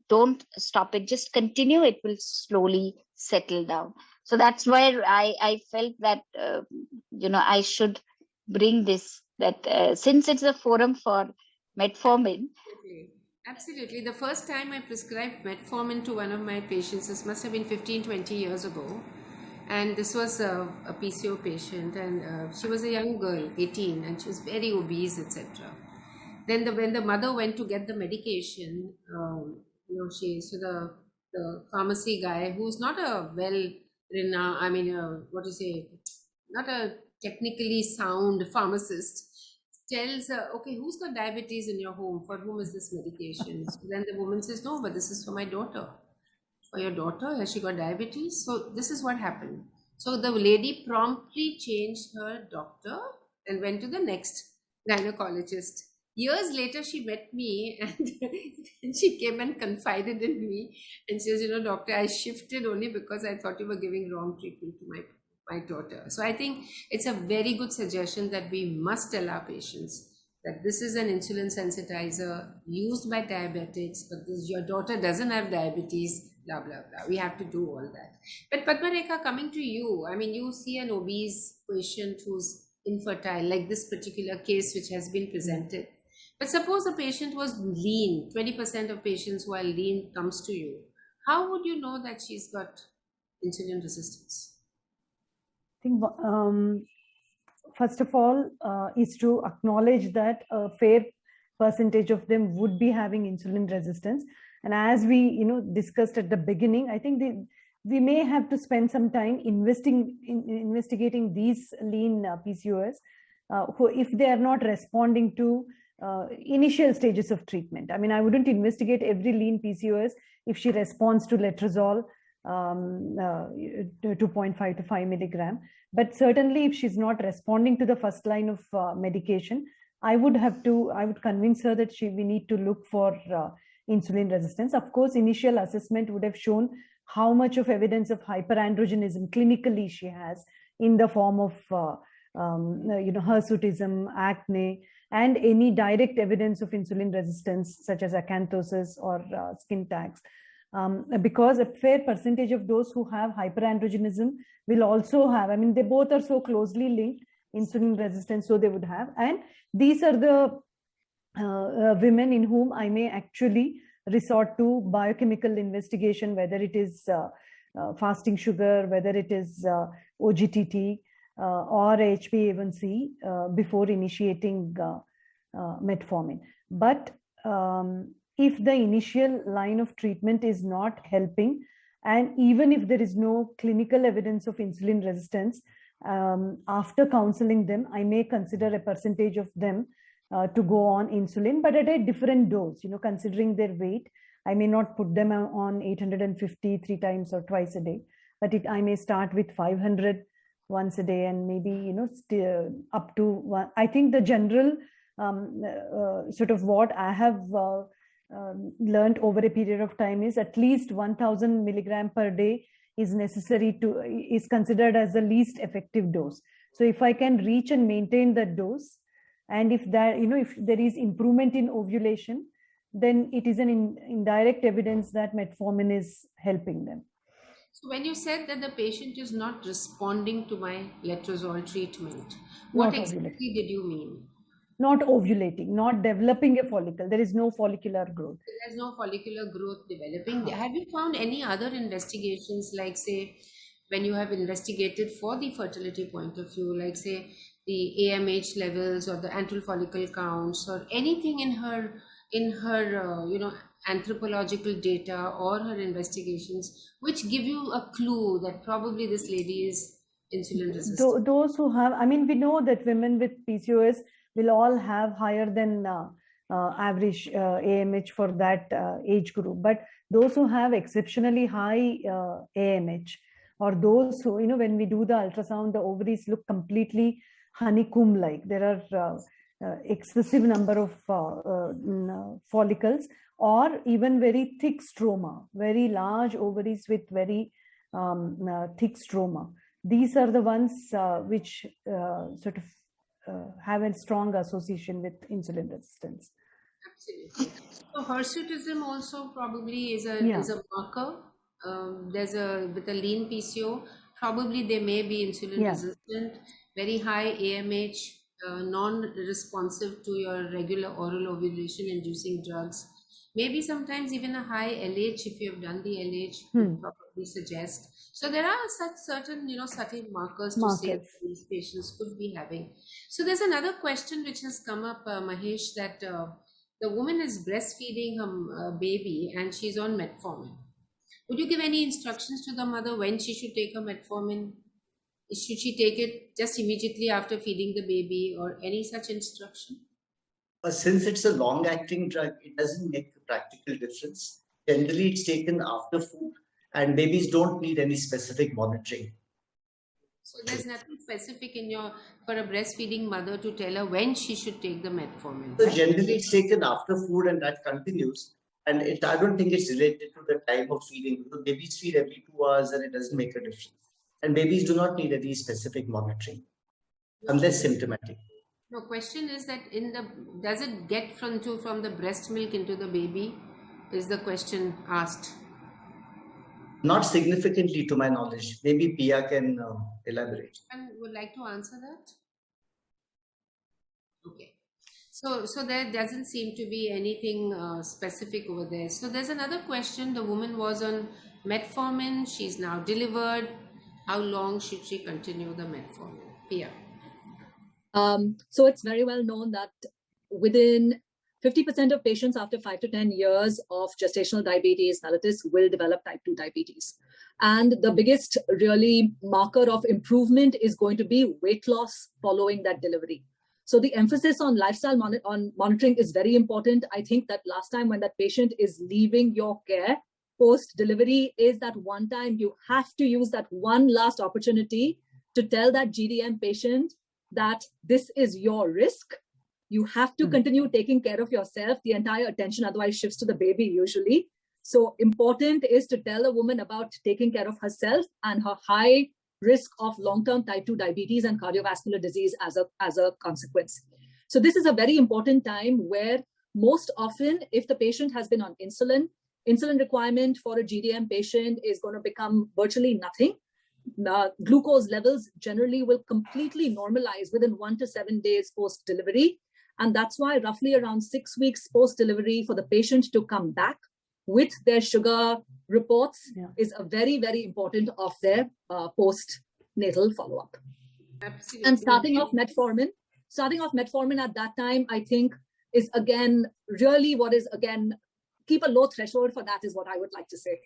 don't stop it. Just continue. It will slowly settle down. So that's where I felt that, you know, I should bring this, that since it's a forum for metformin. Absolutely. The first time I prescribed metformin to one of my patients, this must have been 15-20 years ago. And this was a PCO patient, and she was a young girl, 18, and she was very obese, etc. Then when the mother went to get the medication, you know, the pharmacy guy, who's not a well-renowned, I mean, what do you say, not a technically sound pharmacist, tells her, okay, who's got diabetes in your home? For whom is this medication? So then the woman says, no, but this is for my daughter. For your daughter, has she got diabetes? So this is what happened. So the lady promptly changed her doctor and went to the next gynecologist. Years later, she met me, and she came and confided in me and says, you know, doctor, I shifted only because I thought you were giving wrong treatment to my daughter. So I think it's a very good suggestion that we must tell our patients that this is an insulin sensitizer used by diabetics, but your daughter doesn't have diabetes, blah, blah, blah. We have to do all that. But Padma Rekha, coming to you, I mean, you see an obese patient who's infertile, like this particular case which has been presented. But suppose the patient was lean, 20% of patients who are lean comes to you. How would you know that she's got insulin resistance? I think first of all is to acknowledge that a fair percentage of them would be having insulin resistance. And as we discussed at the beginning, I think we may have to spend some time investigating these lean PCOS who, if they are not responding to initial stages of treatment. I mean, I wouldn't investigate every lean PCOS if she responds to letrozole 2.5 to 5 milligram. But certainly if she's not responding to the first line of medication, I would convince her that we need to look for insulin resistance. Of course, initial assessment would have shown how much of evidence of hyperandrogenism clinically she has in the form of hirsutism, acne, and any direct evidence of insulin resistance such as acanthosis or skin tags. Because a fair percentage of those who have hyperandrogenism will also have, I mean, they both are so closely linked, insulin resistance, so they would have. And these are the women in whom I may actually resort to biochemical investigation, whether it is fasting sugar, whether it is OGTT or HbA1c before initiating metformin. But if the initial line of treatment is not helping, and even if there is no clinical evidence of insulin resistance, after counseling them, I may consider a percentage of them to go on insulin, but at a different dose, considering their weight. I may not put them on 850 3 times or twice a day, but I may start with 500 once a day, and maybe, up to one. I think the general sort of what I have learned over a period of time is at least 1000 milligram per day is considered as the least effective dose. So if I can reach and maintain that dose, and if that, if there is improvement in ovulation, then it is an indirect evidence that metformin is helping them. So when you said that the patient is not responding to my letrozole treatment, what exactly did you mean? Not ovulating, not developing a follicle. There is no follicular growth. There's no follicular growth developing. Have you found any other investigations, like say, when you have investigated for the fertility point of view, like say the AMH levels or the antral follicle counts or anything in her anthropological data or her investigations, which give you a clue that probably this lady is insulin resistant? Those who have, we know that women with PCOS will all have higher than average AMH for that age group. But those who have exceptionally high AMH, or those who, when we do the ultrasound, the ovaries look completely honeycomb-like. There are excessive number of follicles, or even very thick stroma, very large ovaries with very thick stroma. These are the ones which sort of have a strong association with insulin resistance. Absolutely. So hirsutism also probably is a marker. With a lean PCO, probably they may be insulin resistant, very high AMH, non-responsive to your regular oral ovulation inducing drugs. Maybe sometimes even a high LH, if you have done the LH, would probably suggest. So there are such certain, subtle markers to say that these patients could be having. So there's another question which has come up, Mahesh, that the woman is breastfeeding her baby and she's on metformin. Would you give any instructions to the mother when she should take her metformin? Should she take it just immediately after feeding the baby, or any such instruction? Since it's a long-acting drug, it doesn't make a practical difference. Generally, it's taken after food, and babies don't need any specific monitoring. So there's nothing specific for a breastfeeding mother to tell her when she should take the metformin. So right? generally, it's taken after food, and that continues. And I don't think it's related to the time of feeding, because babies feed every 2 hours and it doesn't make a difference. And babies do not need any specific monitoring unless symptomatic. No, question is that does it get from the breast milk into the baby? Is the question asked? Not significantly to my knowledge. Maybe Piya can elaborate. And would like to answer that? Okay. So there doesn't seem to be anything specific over there. So there's another question. The woman was on metformin. She's now delivered. How long should she continue the metformin? Piya. So it's very well known that within 50% of patients after 5 to 10 years of gestational diabetes mellitus will develop type 2 diabetes. And the biggest really marker of improvement is going to be weight loss following that delivery. So the emphasis on lifestyle monitoring is very important. I think that last time when that patient is leaving your care post-delivery is that one time you have to use that one last opportunity to tell that GDM patient that this is your risk. You have to continue taking care of yourself. The entire attention otherwise shifts to the baby usually. So important is to tell a woman about taking care of herself and her high risk of long-term type 2 diabetes and cardiovascular disease as a consequence. So this is a very important time where most often, if the patient has been on insulin requirement for a GDM patient is going to become virtually nothing. Glucose levels generally will completely normalize within 1 to 7 days post-delivery. And that's why roughly around 6 weeks post-delivery for the patient to come back with their sugar reports is a very, very important of their postnatal follow-up. Absolutely. And starting off metformin at that time, I think is again, really what is again keep a low threshold for that is what I would like to say.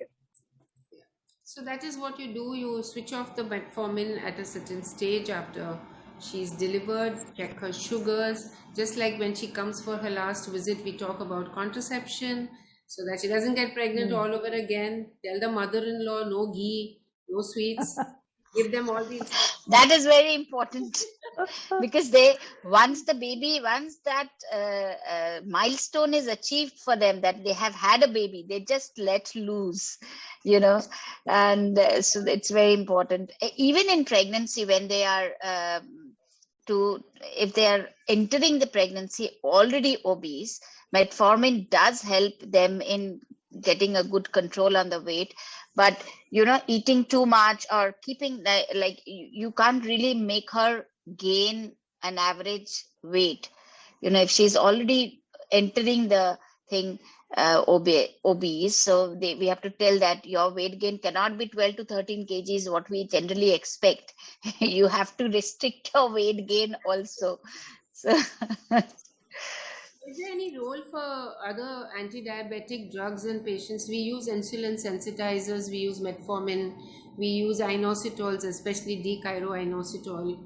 So that is what you do. You switch off the metformin at a certain stage after she's delivered, check her sugars. Just like when she comes for her last visit, we talk about contraception so that she doesn't get pregnant all over again. Tell the mother-in-law no ghee, no sweets. Give them all these. That is very important because once that milestone is achieved for them, that they have had a baby, they just let loose, and so it's very important. Even in pregnancy, when they are if they are entering the pregnancy already obese, metformin does help them in getting a good control on the weight. But eating too much or keeping you can't really make her gain an average weight. If she's already entering the thing obese, so we have to tell that your weight gain cannot be 12 to 13 kgs, what we generally expect. You have to restrict your weight gain also. So is there any role for other anti-diabetic drugs in patients? We use insulin sensitizers, we use metformin, we use inositols, especially D-chiro-inositol.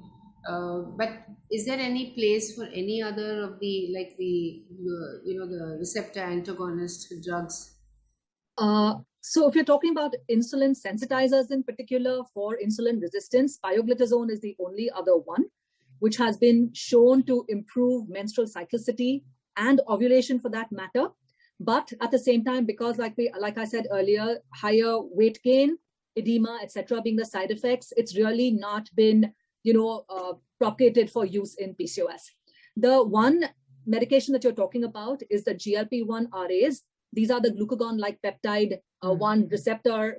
But is there any place for any other of the, like the receptor antagonist drugs? So if you're talking about insulin sensitizers in particular for insulin resistance, pioglitazone is the only other one, which has been shown to improve menstrual cyclicity and ovulation for that matter. But at the same time, because like I said earlier, higher weight gain, edema, etc., being the side effects, it's really not been, propagated for use in PCOS. The one medication that you're talking about is the GLP-1 RAs. These are the glucagon-like peptide 1 receptor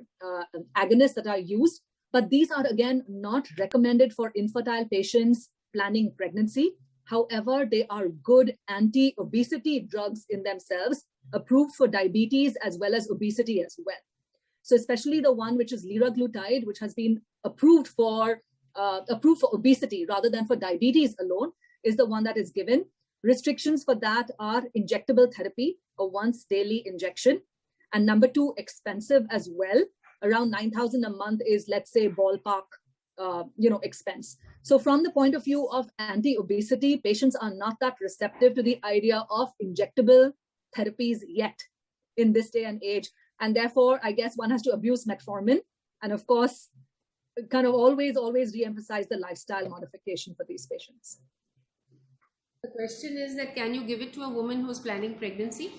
agonists that are used. But these are, again, not recommended for infertile patients planning pregnancy. However, they are good anti-obesity drugs in themselves, approved for diabetes as well as obesity as well. So especially the one which is liraglutide, which has been approved for obesity rather than for diabetes alone, is the one that is given. Restrictions for that are injectable therapy, a once daily injection. And number 2, expensive as well. Around 9,000 a month is, let's say, ballpark, expense. So from the point of view of anti-obesity, patients are not that receptive to the idea of injectable therapies yet in this day and age. And therefore, I guess one has to abuse metformin. And of course, kind of always re-emphasize the lifestyle modification for these patients. The question is that can you give it to a woman who's planning pregnancy?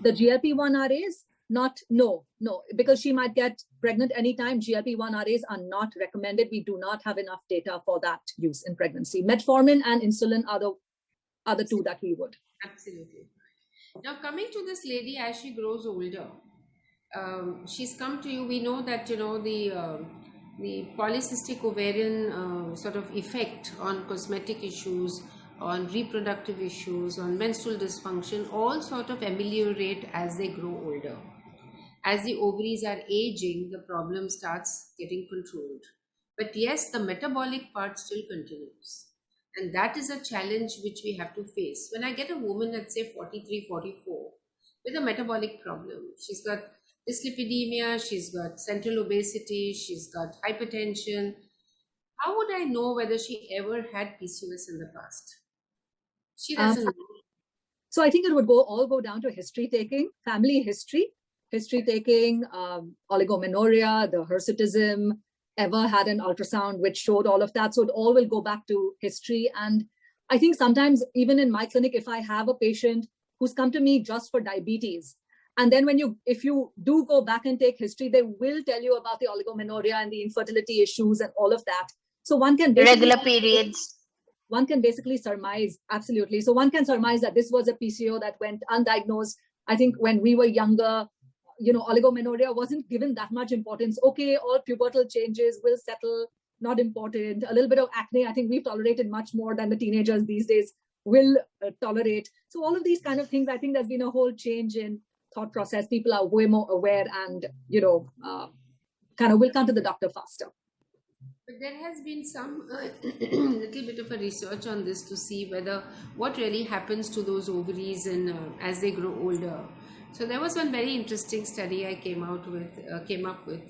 The GLP-1 RAs? No, because she might get pregnant anytime. GLP-1 RAs are not recommended. We do not have enough data for that use in pregnancy. Metformin and insulin are the two that we would. Absolutely. Now coming to this lady as she grows older, she's come to you. We know that the polycystic ovarian sort of effect on cosmetic issues, on reproductive issues, on menstrual dysfunction, all sort of ameliorate as they grow older. As the ovaries are aging, the problem starts getting controlled. But yes, the metabolic part still continues. And that is a challenge which we have to face. When I get a woman at say 43, 44 with a metabolic problem, she's got dyslipidemia, she's got central obesity, she's got hypertension. How would I know whether she ever had PCOS in the past? She doesn't know. So I think it would all go down to history taking, family history taking, oligomenorrhea, the hirsutism, ever had an ultrasound which showed all of that. So it all will go back to history. And I think sometimes even in my clinic, if I have a patient who's come to me just for diabetes, and then if you do go back and take history, they will tell you about the oligomenorrhea and the infertility issues and all of that. So one can regular periods. One can basically surmise, absolutely. So one can surmise that this was a PCO that went undiagnosed. I think when we were younger, oligomenorrhea wasn't given that much importance. Okay, all pubertal changes will settle, not important. A little bit of acne, I think we've tolerated much more than the teenagers these days will tolerate. So all of these kind of things, I think there's been a whole change in thought process. People are way more aware and, kind of will come to the doctor faster. But there has been some little bit of a research on this to see what really happens to those ovaries and as they grow older. So there was one very interesting study I came up with,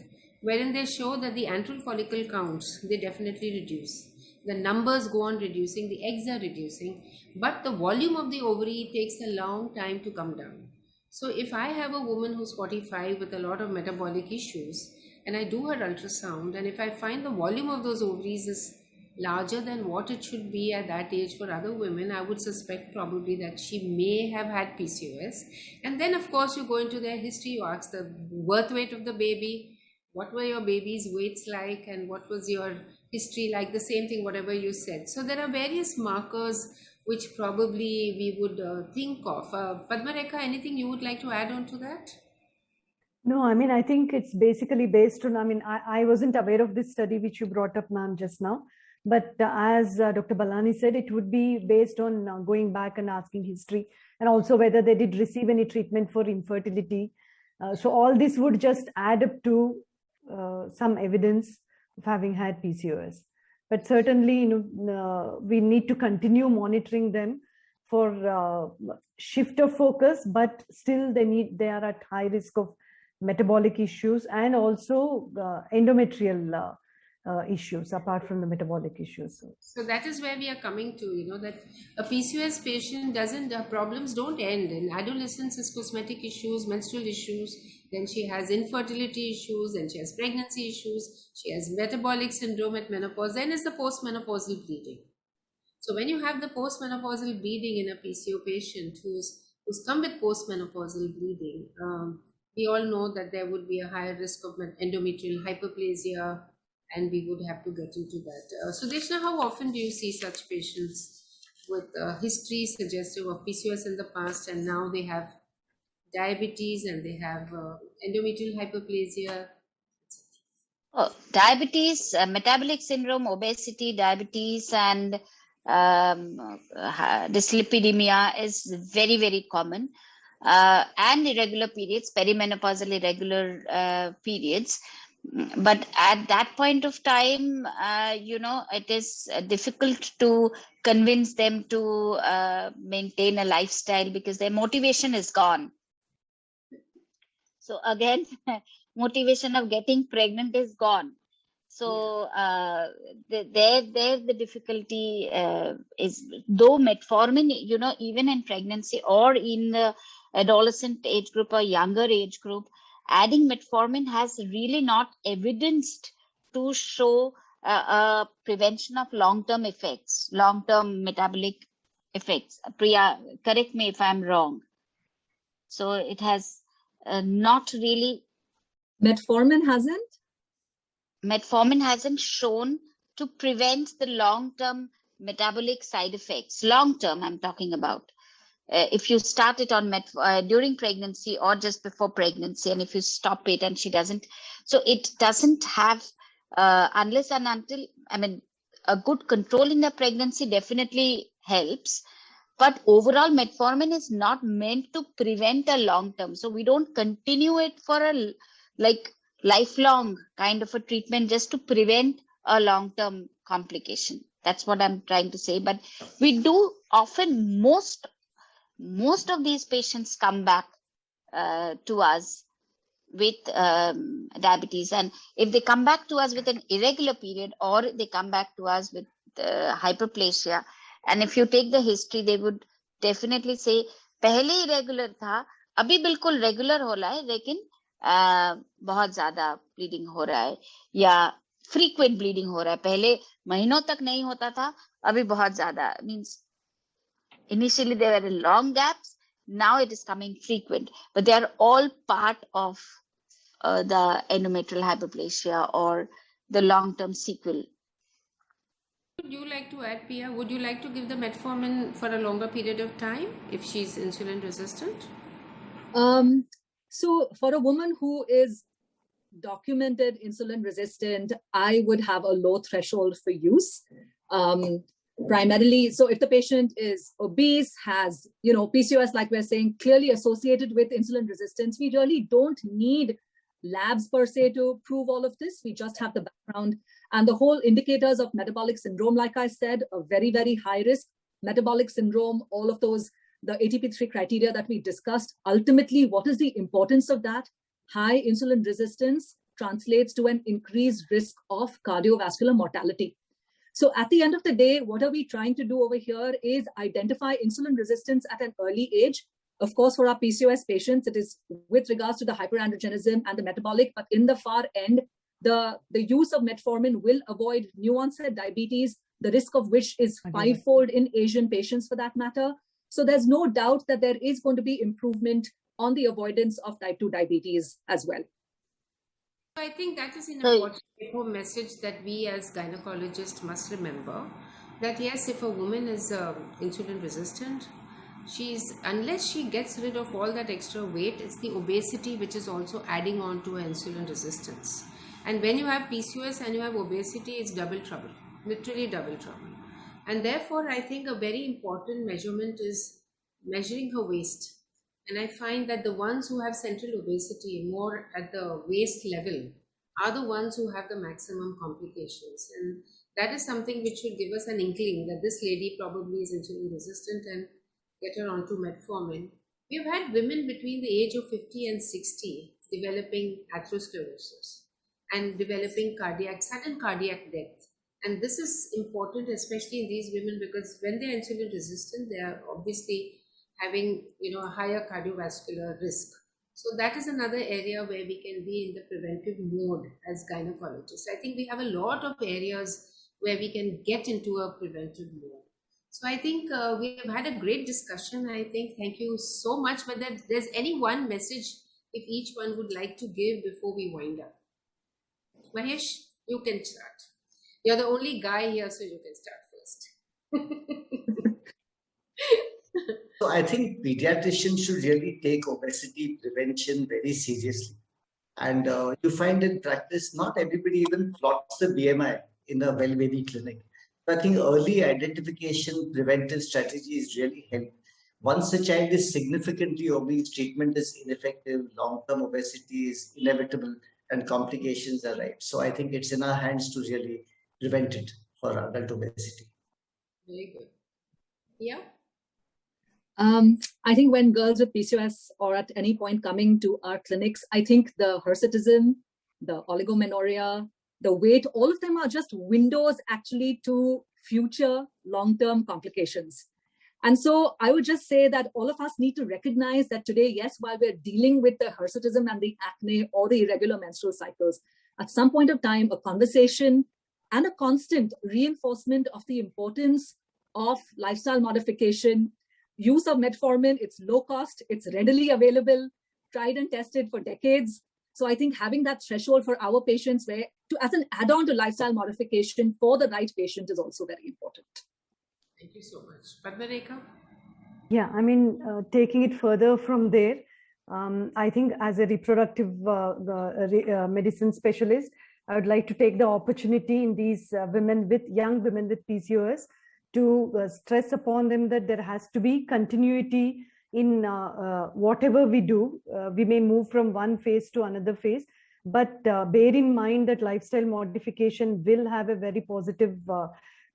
wherein they show that the antral follicle counts, they definitely reduce. The numbers go on reducing, the eggs are reducing, but the volume of the ovary takes a long time to come down. So if I have a woman who's 45 with a lot of metabolic issues, and I do her ultrasound, and if I find the volume of those ovaries is larger than what it should be at that age for other women, I would suspect probably that she may have had PCOS. And then of course you go into their history, you ask the birth weight of the baby, what were your baby's weights like, and what was your history like, the same thing, whatever you said. So there are various markers which probably we would think of. Padma, Rekha, anything you would like to add on to that? No, I mean, I think it's basically based on, I mean, I wasn't aware of this study which you brought up, ma'am, just now. But as Dr. Ballani said, it would be based on going back and asking history, and also whether they did receive any treatment for infertility. So all this would just add up to some evidence of having had PCOS. But certainly, we need to continue monitoring them for shift of focus, but still they are at high risk of metabolic issues and also endometrial issues apart from the metabolic issues. So that is where we are coming to, that a PCOS patient problems don't end. In adolescence is cosmetic issues, menstrual issues, then she has infertility issues, then she has pregnancy issues, she has metabolic syndrome at menopause, then is the postmenopausal bleeding. So when you have the postmenopausal bleeding in a PCO patient who's come with postmenopausal bleeding, we all know that there would be a higher risk of endometrial hyperplasia, and we would have to get into that. Sudeshna, how often do you see such patients with history suggestive of PCOS in the past, and now they have diabetes and they have endometrial hyperplasia? Oh, diabetes, metabolic syndrome, obesity, diabetes, and dyslipidemia is very, very common. And irregular periods, perimenopausal irregular periods. But at that point of time, it is difficult to convince them to maintain a lifestyle because their motivation is gone. So again, motivation of getting pregnant is gone. So the difficulty is, though metformin, even in pregnancy or in the adolescent age group or younger age group, adding metformin has really not evidenced to show a prevention of long-term effects, long-term metabolic effects. Priya, correct me if I'm wrong. So it has not really. Metformin hasn't? Metformin hasn't shown to prevent the long-term metabolic side effects. Long-term, I'm talking about. If you start it on during pregnancy or just before pregnancy, and if you stop it and she doesn't, so it doesn't have, unless and until, a good control in the pregnancy definitely helps, but overall metformin is not meant to prevent a long-term. So we don't continue it for a lifelong kind of a treatment just to prevent a long-term complication. That's what I'm trying to say. But we do often, most of these patients come back to us with diabetes, and if they come back to us with an irregular period or they come back to us with hyperplasia, and if you take the history, they would definitely say पहले irregular था, अभी बिल्कुल regular हो रहा है, लेकिन बहुत ज्यादा bleeding हो रहा है या frequent bleeding हो रहा है, पहले महीनों तक नहीं होता था, अभी बहुत ज्यादा, means initially there were long gaps, now it is coming frequent, but they are all part of the endometrial hyperplasia or the long-term sequel. Would you like to add, Piya? Would you like to give the metformin for a longer period of time if she's insulin resistant? So for a woman who is documented insulin resistant, I would have a low threshold for use. Primarily, so if the patient is obese, has, PCOS, like we're saying, clearly associated with insulin resistance, we really don't need labs per se to prove all of this. We just have the background and the whole indicators of metabolic syndrome. Like I said, a very, very high risk metabolic syndrome, all of those the ATP3 criteria that we discussed, ultimately, what is the importance of that? High insulin resistance translates to an increased risk of cardiovascular mortality. So at the end of the day, what are we trying to do over here is identify insulin resistance at an early age. Of course, for our PCOS patients, it is with regards to the hyperandrogenism and the metabolic, but in the far end, the use of metformin will avoid new onset diabetes, the risk of which is fivefold in Asian patients for that matter. So there's no doubt that there is going to be improvement on the avoidance of type 2 diabetes as well. I think that is an important message that we as gynecologists must remember, that yes, if a woman is insulin resistant, unless she gets rid of all that extra weight, it's the obesity which is also adding on to her insulin resistance. And when you have PCOS and you have obesity, it's double trouble, literally double trouble. And therefore, I think a very important measurement is measuring her waist. And I find that the ones who have central obesity more at the waist level are the ones who have the maximum complications. And that is something which should give us an inkling that this lady probably is insulin resistant and get her onto metformin. We've had women between the age of 50 and 60 developing atherosclerosis and developing sudden cardiac death. And this is important, especially in these women, because when they're insulin resistant, they are obviously having a higher cardiovascular risk. So that is another area where we can be in the preventive mode as gynecologists. I think we have a lot of areas where we can get into a preventive mode. So I think we have had a great discussion. I think thank you so much. But there's any one message if each one would like to give before we wind up. Mahesh, you can start. You're the only guy here, so you can start first. So I think pediatricians should really take obesity prevention very seriously. And you find in practice, not everybody even plots the BMI in a well-baby clinic. So I think early identification preventive strategies really help. Once a child is significantly obese, treatment is ineffective, long-term obesity is inevitable, and complications are right. So I think it's in our hands to really prevent it for adult obesity. Very good. Yeah. I think when girls with PCOS or at any point coming to our clinics, I think the hirsutism, the oligomenorrhea, the weight, all of them are just windows actually to future long-term complications. And so I would just say that all of us need to recognize that today, yes, while we're dealing with the hirsutism and the acne or the irregular menstrual cycles, at some point of time, a conversation and a constant reinforcement of the importance of lifestyle modification, use of metformin, it's low cost, it's readily available, tried and tested for decades. So I think having that threshold for our patients as an add-on to lifestyle modification for the right patient is also very important. Thank you so much. Padma, Rekha? Yeah, I mean, taking it further from there, I think as a reproductive medicine specialist, I would like to take the opportunity in these young women with PCOS to stress upon them that there has to be continuity in whatever we do. We may move from one phase to another phase, but bear in mind that lifestyle modification will have a very positive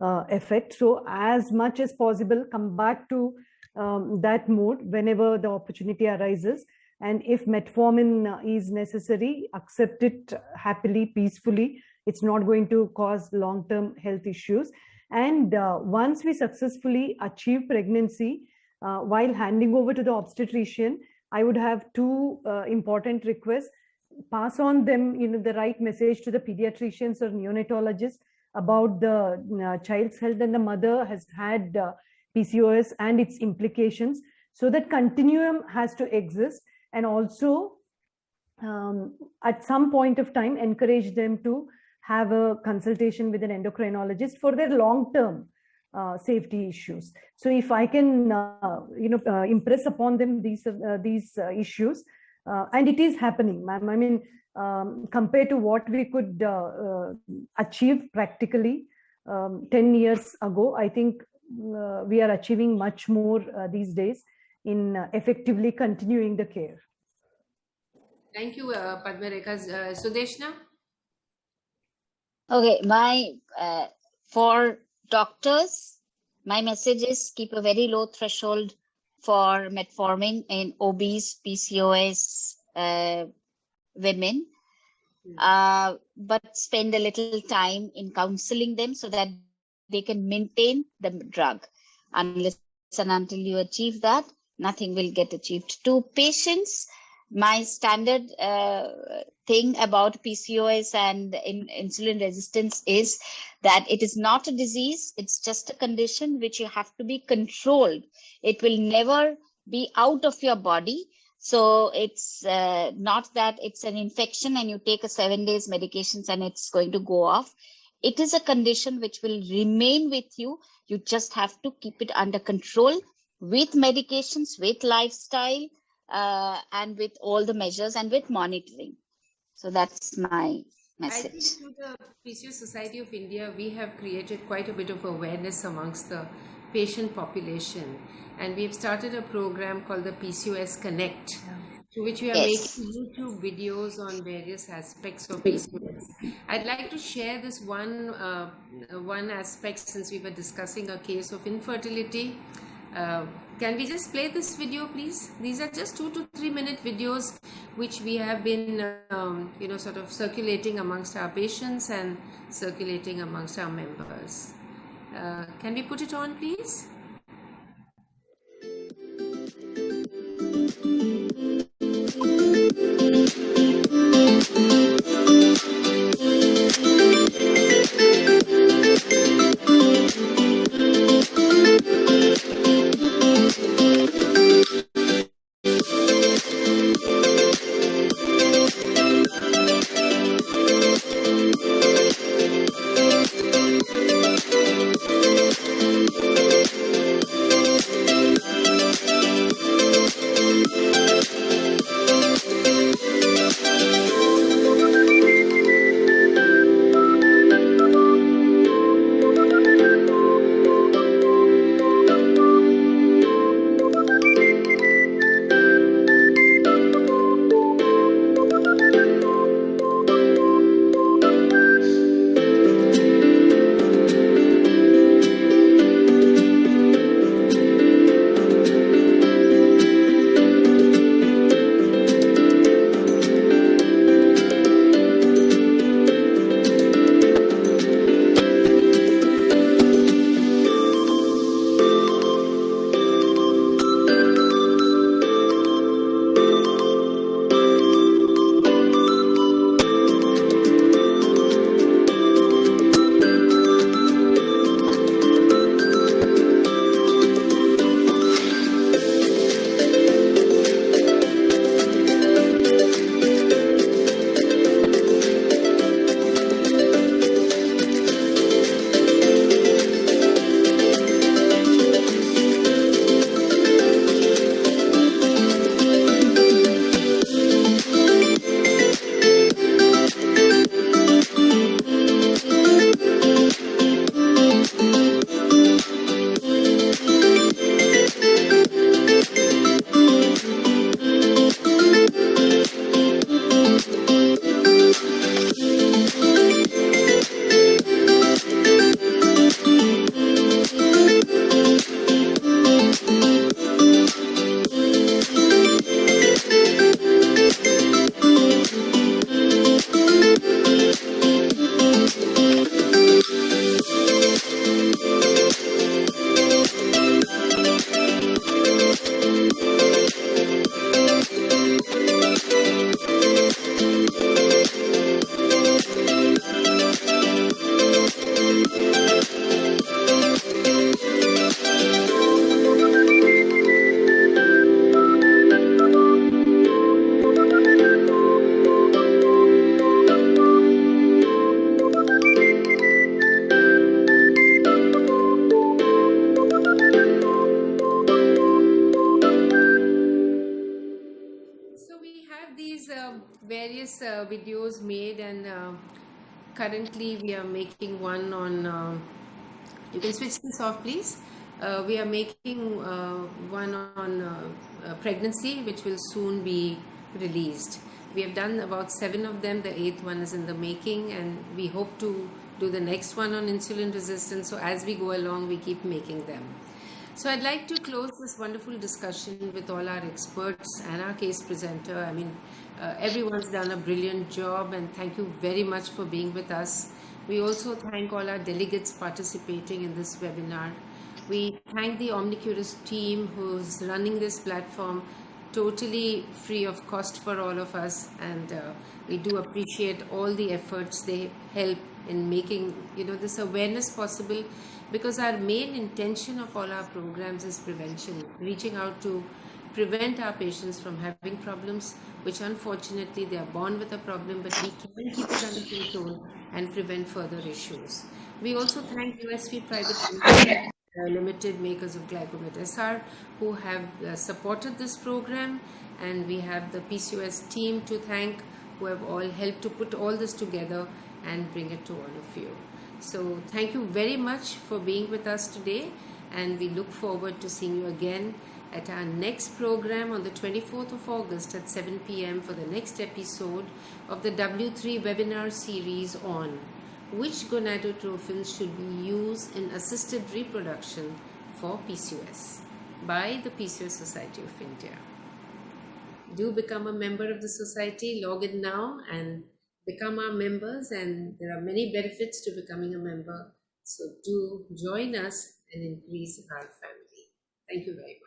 effect. So as much as possible, come back to that mode whenever the opportunity arises. And if metformin is necessary, accept it happily, peacefully. It's not going to cause long-term health issues. And once we successfully achieve pregnancy, while handing over to the obstetrician, I would have two important requests. Pass on them, the right message to the pediatricians or neonatologists about the child's health, and the mother has had PCOS and its implications. So that continuum has to exist, and also at some point of time encourage them to have a consultation with an endocrinologist for their long-term safety issues. So if I can, impress upon them these issues, and it is happening, ma'am. I mean, compared to what we could achieve practically 10 years ago, I think we are achieving much more these days in effectively continuing the care. Thank you, Padma, Rekha. Sudeshna? Okay, for doctors, my message is keep a very low threshold for metformin in obese PCOS women, but spend a little time in counseling them so that they can maintain the drug. Unless and until you achieve that, nothing will get achieved. To patients, my standard thing about PCOS and insulin resistance is that it is not a disease. It's just a condition which you have to be controlled. It will never be out of your body. So it's not that it's an infection and you take a 7 days medications and it's going to go off. It is a condition which will remain with you. You just have to keep it under control with medications, with lifestyle, and with all the measures and with monitoring. So that's my message. I think through the PCOS Society of India, we have created quite a bit of awareness amongst the patient population. And we've started a program called the PCOS Connect, to which we are making YouTube videos on various aspects of PCOS. I'd like to share this one aspect, since we were discussing a case of infertility. Can we just play this video, please? These are just 2 to 3 minute videos which we have been sort of circulating amongst our patients and circulating amongst our members. Can we put it on, please? various videos made, and currently we are making one on, you can switch this off please. We are making one on pregnancy, which will soon be released. We have done about 7 of them. The 8th one is in the making, and we hope to do the next one on insulin resistance. So as we go along, we keep making them. So I'd like to close this wonderful discussion with all our experts and our case presenter. I mean, everyone's done a brilliant job, and thank you very much for being with us. We also thank all our delegates participating in this webinar. We thank the Omnicurus team who's running this platform totally free of cost for all of us, and we do appreciate all the efforts they help in making this awareness possible, because our main intention of all our programs is prevention, reaching out to prevent our patients from having problems, which unfortunately they are born with a problem, but we can keep it under control and prevent further issues. We also thank USP Private Limited, makers of Glycomet SR, who have supported this program, and we have the PCOS team to thank, who have all helped to put all this together and bring it to all of you. So thank you very much for being with us today, and we look forward to seeing you again at our next program on the 24th of August at 7 p.m. for the next episode of the W3 webinar series on which gonadotrophins should be used in assisted reproduction for PCOS by the PCOS Society of India. Do become a member of the society, log in now and become our members, and there are many benefits to becoming a member. So do join us and increase our family. Thank you very much.